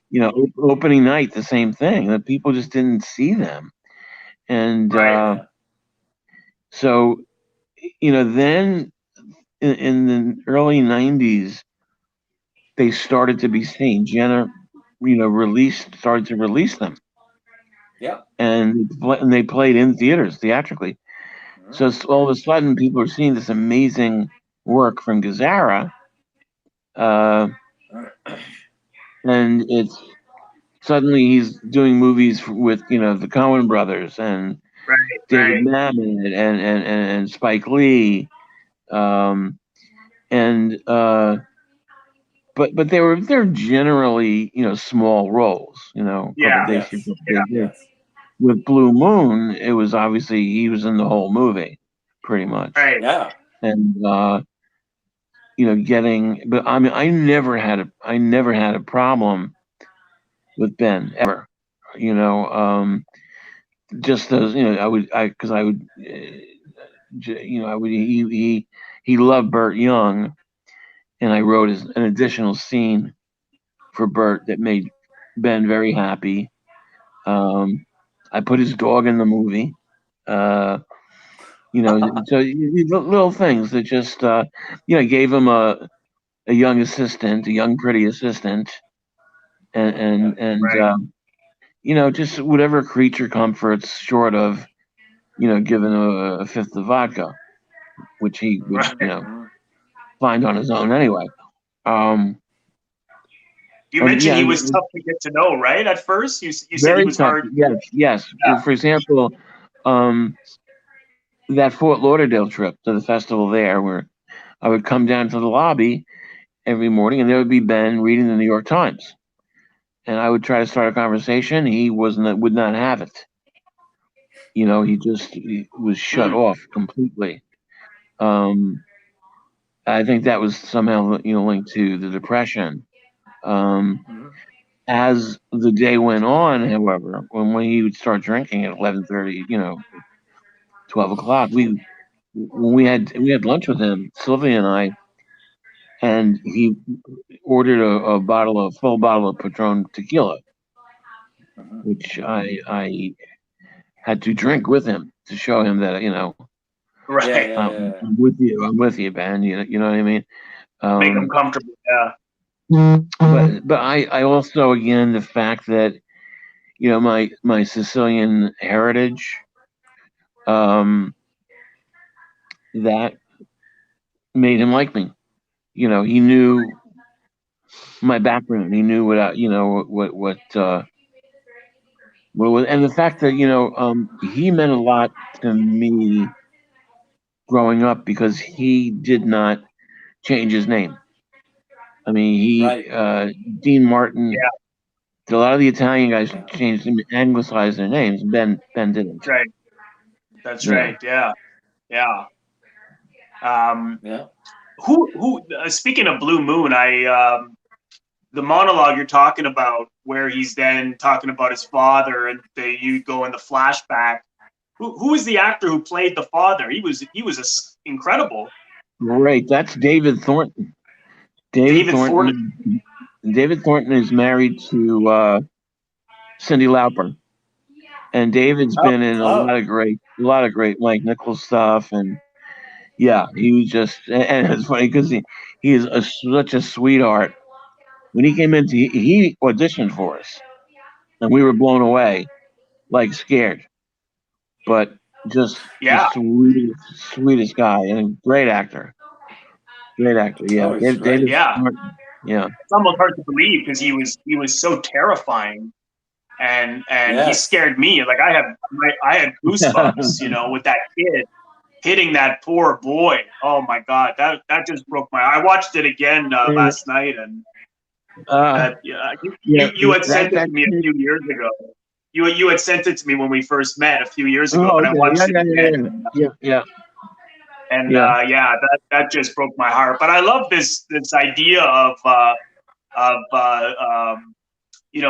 Opening night, the same thing. The people just didn't see them, and so then in the early '90s, they started to be seen. Gena, started to release them, Yeah. and they played in theaters theatrically. So all of a sudden, people are seeing this amazing work from Gazzara, and it's suddenly he's doing movies with the Coen brothers and David Right. Mamet and Spike Lee, and but they're generally small roles, a couple Yeah. days here, Yes. couple days there. Yes. With Blue Moon, it was obviously he was in the whole movie, pretty much, Right. Yeah. and getting. But I mean, I never had a problem with Ben ever, you know. Just as because I would, I would he loved Burt Young, and I wrote an additional scene for Burt that made Ben very happy. I put his dog in the movie. So little things that just gave him a young assistant, a young pretty assistant, and Right. just whatever creature comforts short of giving a fifth of vodka, which he would Right. find on his own anyway. You mentioned Yeah, he was tough to get to know, right? At first, you said he very was tough. hard. Yes. Yeah. For example, that Fort Lauderdale trip to the festival there, where I would come down to the lobby every morning, and there would be Ben reading the New York Times, and I would try to start a conversation. He would not have it. He was shut off completely. I think that was somehow linked to the depression. As the day went on, however, when he would start drinking at 11:30, 12 o'clock, we had lunch with him, Sylvia and I, and he ordered a full bottle of Patron tequila, which I had to drink with him to show him that Right. I'm with you, Ben. You know what I mean? Make him comfortable. Yeah. But I also, again, the fact that my Sicilian heritage, that made him like me. He knew my background. He knew and the fact that he meant a lot to me growing up because he did not change his name. I mean, Right. Dean Martin. Yeah. A lot of the Italian guys changed them, anglicized their names. Ben didn't. That's right. That's right. Yeah. Yeah. Yeah. Who? Speaking of Blue Moon, the monologue you're talking about, where he's then talking about his father, and you go in the flashback. Who is the actor who played the father? He was incredible. Great. That's David Thornton. David Thornton. David Thornton is married to Cyndi Lauper, and David's been in a lot of great Mike Nichols stuff, and yeah, he was just, and it's funny because he is such a sweetheart. When he came in, he auditioned for us, and we were blown away, like scared, but just the sweetest guy and great actor. Great actor, yeah. Oh, he's great. Yeah. Yeah. It's almost hard to believe because he was so terrifying, and he scared me. Like I had goosebumps, with that kid hitting that poor boy. Oh my God, that just broke my. I watched it again last night, and you had sent it to me a few years ago. You had sent it to me when we first met a few years ago, and I watched it again. Yeah. And that just broke my heart. But I love this idea of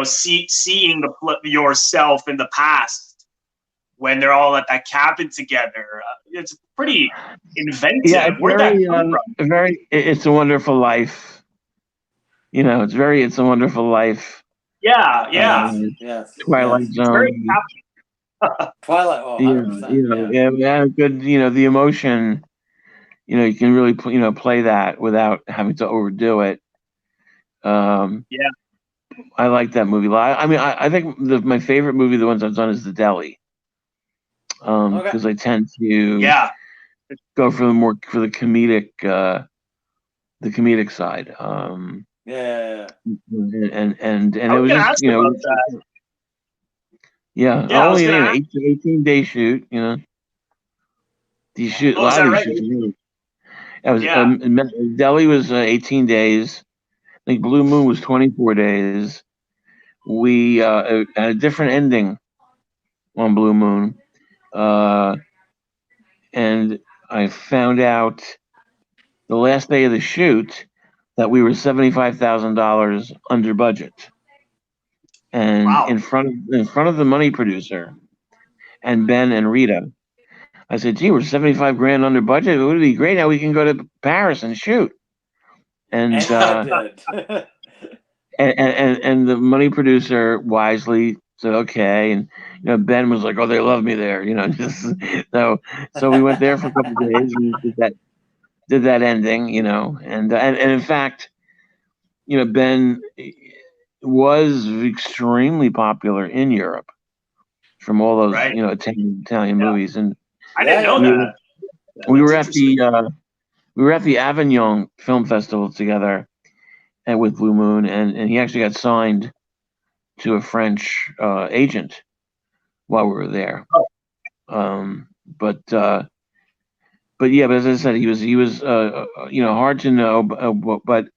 seeing yourself in the past when they're all at that cabin together. It's pretty inventive. Yeah, Where'd that come from? It's a Wonderful Life. It's a Wonderful Life. Yeah. Yes. Twilight Zone. Twilight. Oh, 100%. Good. The emotion. you can really play that without having to overdo it. Yeah. I like that movie a lot. I mean, I think my favorite movie, the ones I've done, is the Deli. Because I tend to go for the comedic side. And I it was was gonna just ask about that. Yeah, I was only gonna an ask. 18-day shoot. You shoot a Oh, is lot that of these right? shoots. I was Yeah. Deli was 18 days. I think Blue Moon was 24 days. We had a different ending on Blue Moon, and I found out the last day of the shoot that we were $75,000 under budget, and Wow. in front of the money producer and Ben and Rita, I said, "Gee, we're 75 grand under budget. It would be great. Now we can go to Paris and shoot." And and the money producer wisely said, "Okay." And Ben was like, "Oh, they love me there." Just so we went there for a couple of days and did that ending. And in fact, Ben was extremely popular in Europe from all those Right. Italian movies. And I didn't know that. we That's were at interesting. the Avignon Film Festival together, and with Blue Moon, and he actually got signed to a French agent while we were there. But as I said, he was hard to know, but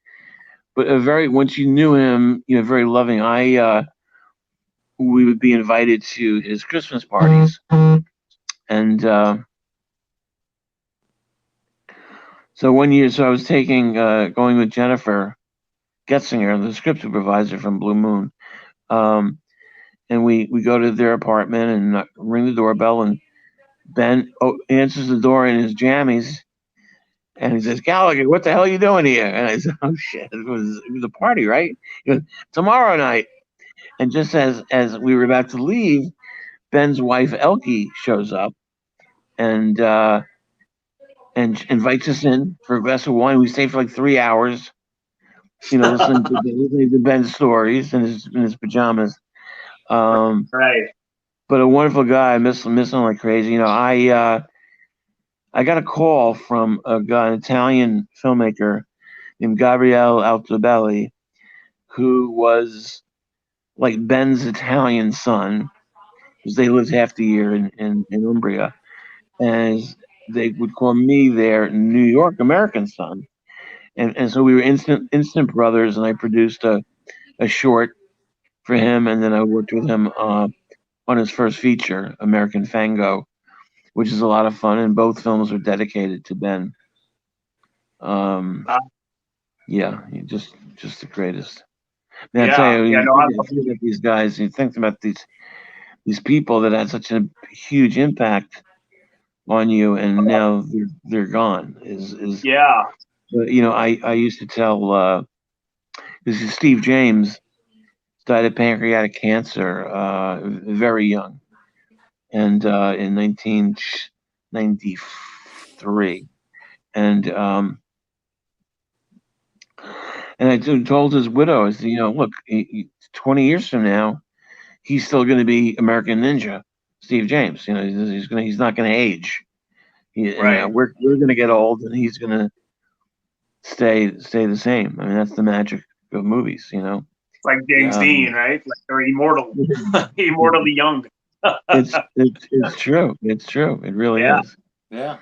a very, once you knew him, very loving. We would be invited to his Christmas parties, and so one year, I was going with Jennifer Getzinger, the script supervisor from Blue Moon, and we go to their apartment and ring the doorbell, and Ben answers the door in his jammies, and he says, "Gallagher, what the hell are you doing here?" And I said, "Oh shit, it was a party, right?" He goes, "Tomorrow night." And just as we were about to leave, Ben's wife Elke shows up and invites us in for a glass of wine. We stayed for like 3 hours, listening to Ben's stories in his pajamas. Right. But a wonderful guy. I miss him like crazy. I got a call from an Italian filmmaker named Gabriele Altobelli, who was like Ben's Italian son, because they lived half the year in Umbria, and they would call me their New York American son, and so we were instant brothers. And I produced a short for him, and then I worked with him on his first feature, American Fango, which is a lot of fun. And both films are dedicated to Ben. Yeah, just the greatest. Man, I tell you, you think about these guys, you think about these people that had such a huge impact on you, and now they're gone. I used to tell this is Steve James died of pancreatic cancer very young, and in 1993, and I told his widow, I said, look, 20 years from now, he's still going to be American Ninja, Steve James. He's not going to age. We're going to get old, and he's going to stay the same. I mean, that's the magic of movies, Like James Dean, right? Like they're immortal, immortally young. It's true. It's true. It really is. Yeah.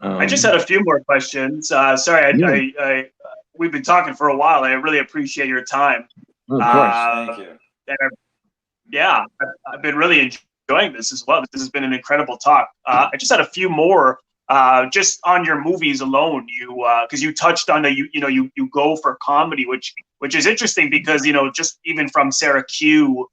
I just had a few more questions. Sorry, we've been talking for a while. I really appreciate your time. Of course. Thank you. I've been really enjoying this as well. This has been an incredible talk. I just had a few more, just on your movies alone. Because you touched on you go for comedy, which is interesting because just even from Sarah Q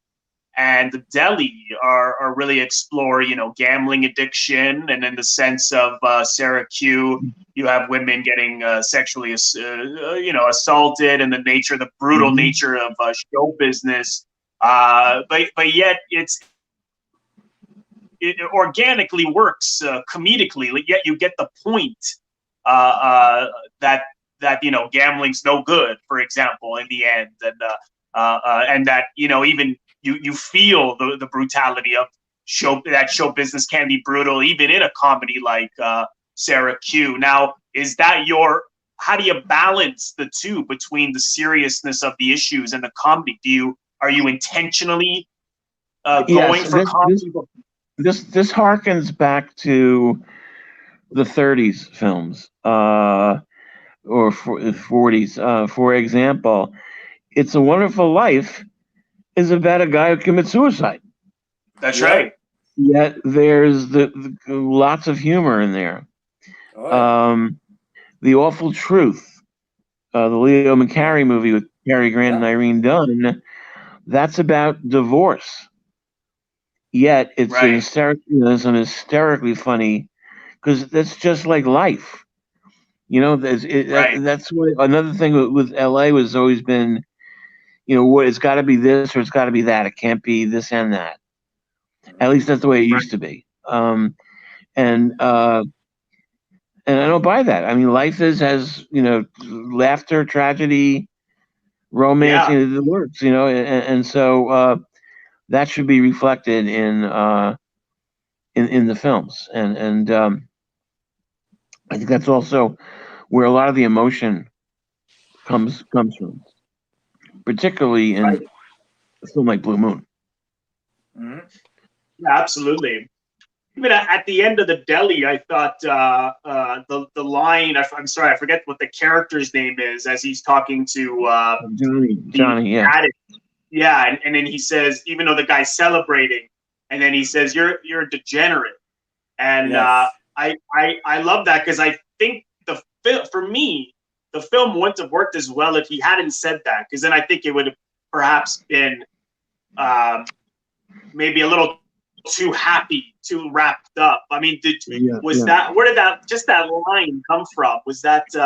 and the Deli are really explore gambling addiction, and in the sense of Sarah Q, you have women getting sexually assaulted, and the brutal nature of show business. But yet it organically works comedically, yet you get the point that gambling's no good, for example, in the end, and that even you feel the brutality of show business can be brutal even in a comedy like Sarah Q. Now, is that how do you balance the two between the seriousness of the issues and the comedy? Are you intentionally going for comedy? This harkens back to the 30s films or 40s. For example, It's a Wonderful Life is about a guy who commits suicide. That's right. Yet there's the lots of humor in there. Oh, yeah. The Awful Truth, the Leo McCarey movie with Cary Grant and Irene Dunn, that's about divorce. Yet it's hysterically funny because that's just like life. That's what another thing with LA was always been, what it's got to be this or it's got to be that. It can't be this and that. At least that's the way it used to be. And I don't buy that. I mean, life has laughter, tragedy, romance, the works, and so that should be reflected in the films, and I think that's also where a lot of the emotion comes from, particularly in a film like Blue Moon. Mm-hmm. Yeah, absolutely. Even at the end of the Deli, I thought the line. I'm sorry, I forget what the character's name is as he's talking to Johnny, yeah. addict. Yeah, and then he says, even though the guy's celebrating, and then he says, "You're a degenerate," and I love that because I think for me the film wouldn't have worked as well if he hadn't said that, because then I think it would have perhaps been maybe a little too happy, too wrapped up. I mean, where did that line come from? Was that did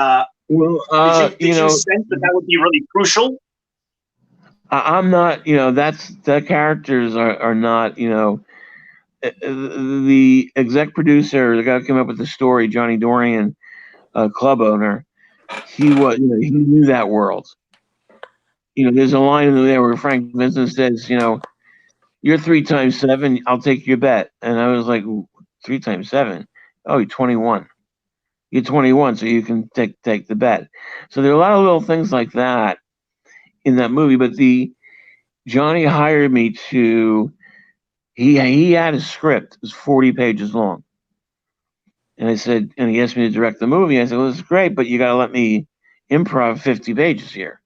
you sense that would be really crucial? I'm not, the characters are not, the exec producer, the guy who came up with the story, Johnny Dorian, club owner, he knew that world. There's a line in there where Frank Vincent says, "You're 3 times 7, I'll take your bet." And I was like, 3 times 7? Oh, you're 21. You're 21, so you can take the bet. So there are a lot of little things like that in that movie, but Johnny hired me to. He had a script. It was 40 pages long, and he asked me to direct the movie. I said, "Well, this is great, but you got to let me improv 50 pages here."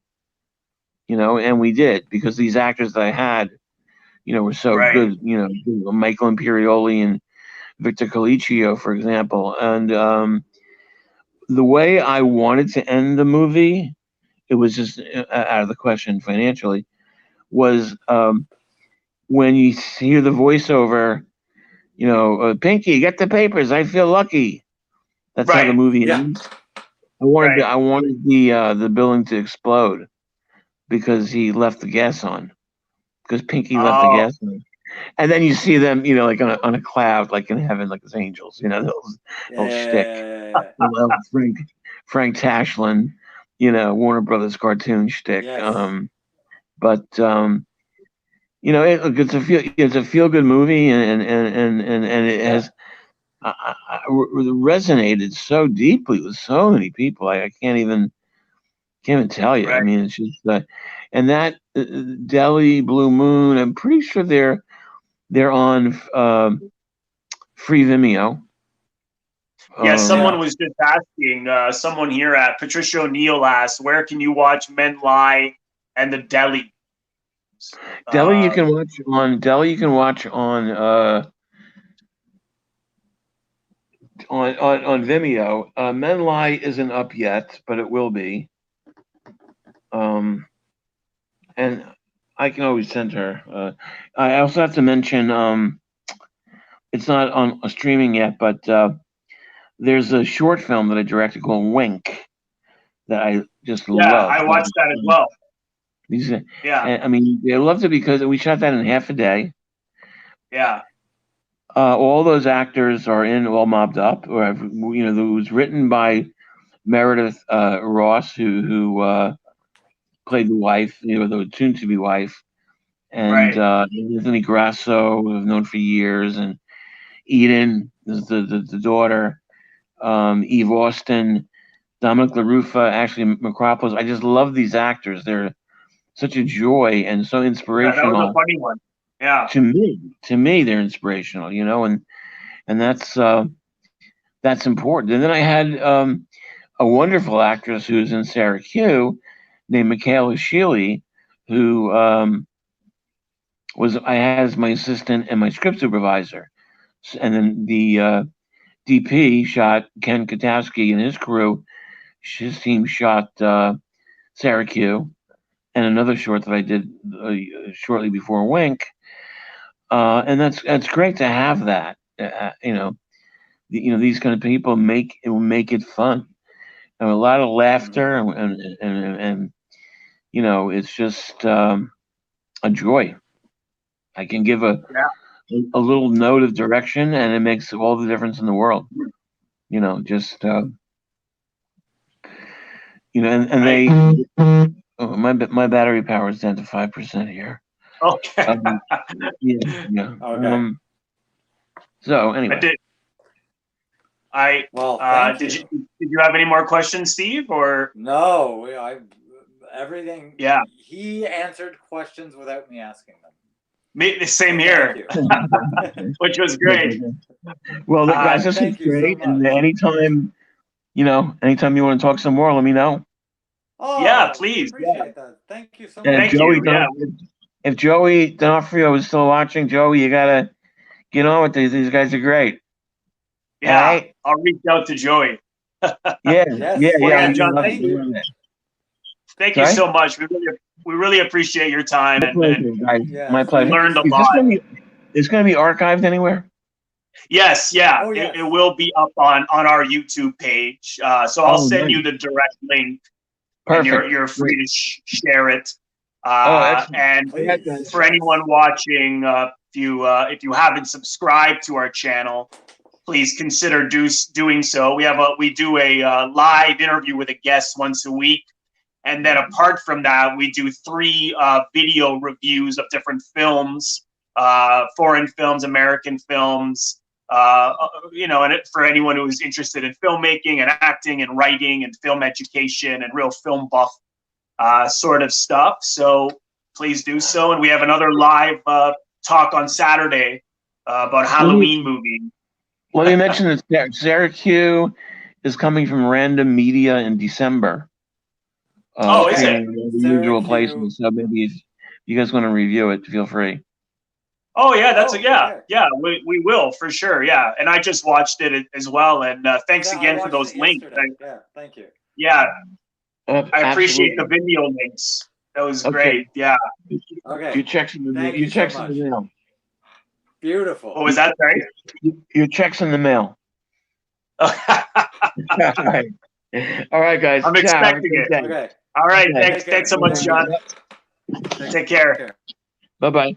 And we did, because these actors that I had, were so good. Michael Imperioli and Victor Colicchio, for example, and the way I wanted to end the movie, it was just out of the question financially, was when you hear the voiceover, "Pinky, get the papers. I feel lucky." That's how the movie ends. I wanted the building to explode because he left the gas on. Because Pinky left the gas on. And then you see them, like on a cloud, like in heaven, like as angels, they'll shtick. Frank Tashlin, Warner Brothers cartoon shtick. But it's a feel good movie, and it has resonated so deeply with so many people. I can't even tell you. I mean, it's just and that Deli, Blue Moon, I'm pretty sure they're on free Vimeo. Someone was just asking. Someone here at Patricia O'Neill asked, "Where can you watch Men Lie and the Deli?" Deli you can watch on on Vimeo. Men Lie isn't up yet, but it will be. And I can always send her. I also have to mention, it's not on streaming yet, but there's a short film that I directed called Wink that I just love. Yeah, I watched that as well. I mean, I loved it because we shot that in half a day. Yeah. All those actors are in All Mobbed Up, or it was written by Meredith Ross, who played the wife, the soon-to-be wife, and Right. Anthony Grasso, who I've known for years, and Eden is the daughter, Eve Austin, Dominic LaRufa, Ashley McCropolis. I just love these actors. They're such a joy and so Yeah, that was a inspirational funny one. Yeah. to me. To me, they're inspirational, and that's important. And then I had a wonderful actress who's in Sarah Q, named Michaela Sheely, who I had as my assistant and my script supervisor. And then the DP shot Ken Katowski and his crew. His team shot Sarah Q and another short that I did shortly before Wink. And that's great to have that. These kind of people make it fun. And a lot of laughter and it's just a joy. I can give a little note of direction, and it makes all the difference in the world. Just and they. Oh, my battery power is down to 5% here. Okay. Yeah. Okay. So anyway, did you have any more questions, Steve? Or no? Everything. Yeah. He answered questions without me asking them. Oh, Same here, which was great. Well, guys, this is great. And anytime you want to talk some more, let me know. Oh, yeah, please. Appreciate that. Thank you so much. And if Joey D'Onofrio is still watching, Joey, you gotta get on with these. These guys are great. Yeah, right? I'll reach out to Joey. Yeah, John, thank you. Thank you so much. We really appreciate your time. My pleasure. Learned a lot. It's going to be archived anywhere? Yes, yeah. Oh, yes. It will be up on our YouTube page. So I'll send you the direct link. Perfect. And you're free to share it. And for anyone watching, if you haven't subscribed to our channel, please consider doing so. We do a live interview with a guest once a week. And then apart from that, we do 3 video reviews of different films, foreign films, American films, and for anyone who is interested in filmmaking and acting and writing and film education and real film buff sort of stuff. So please do so. And we have another live talk on Saturday about Halloween movie. Let me mention that Sarah Q is coming from Random Media in December. Is it? The usual places. So maybe if you guys want to review it, feel free. Oh yeah, we will for sure. Yeah, and I just watched it as well. And thanks again for those links. Yeah, thank you. Yeah, I appreciate the video links. That was great. Yeah. Okay. Your checks in the mail. Beautiful. What was that? Sorry. Your checks in the mail. All right, guys. I'm expecting it. Okay. All right. Thanks so much, John. Take care. Bye-bye.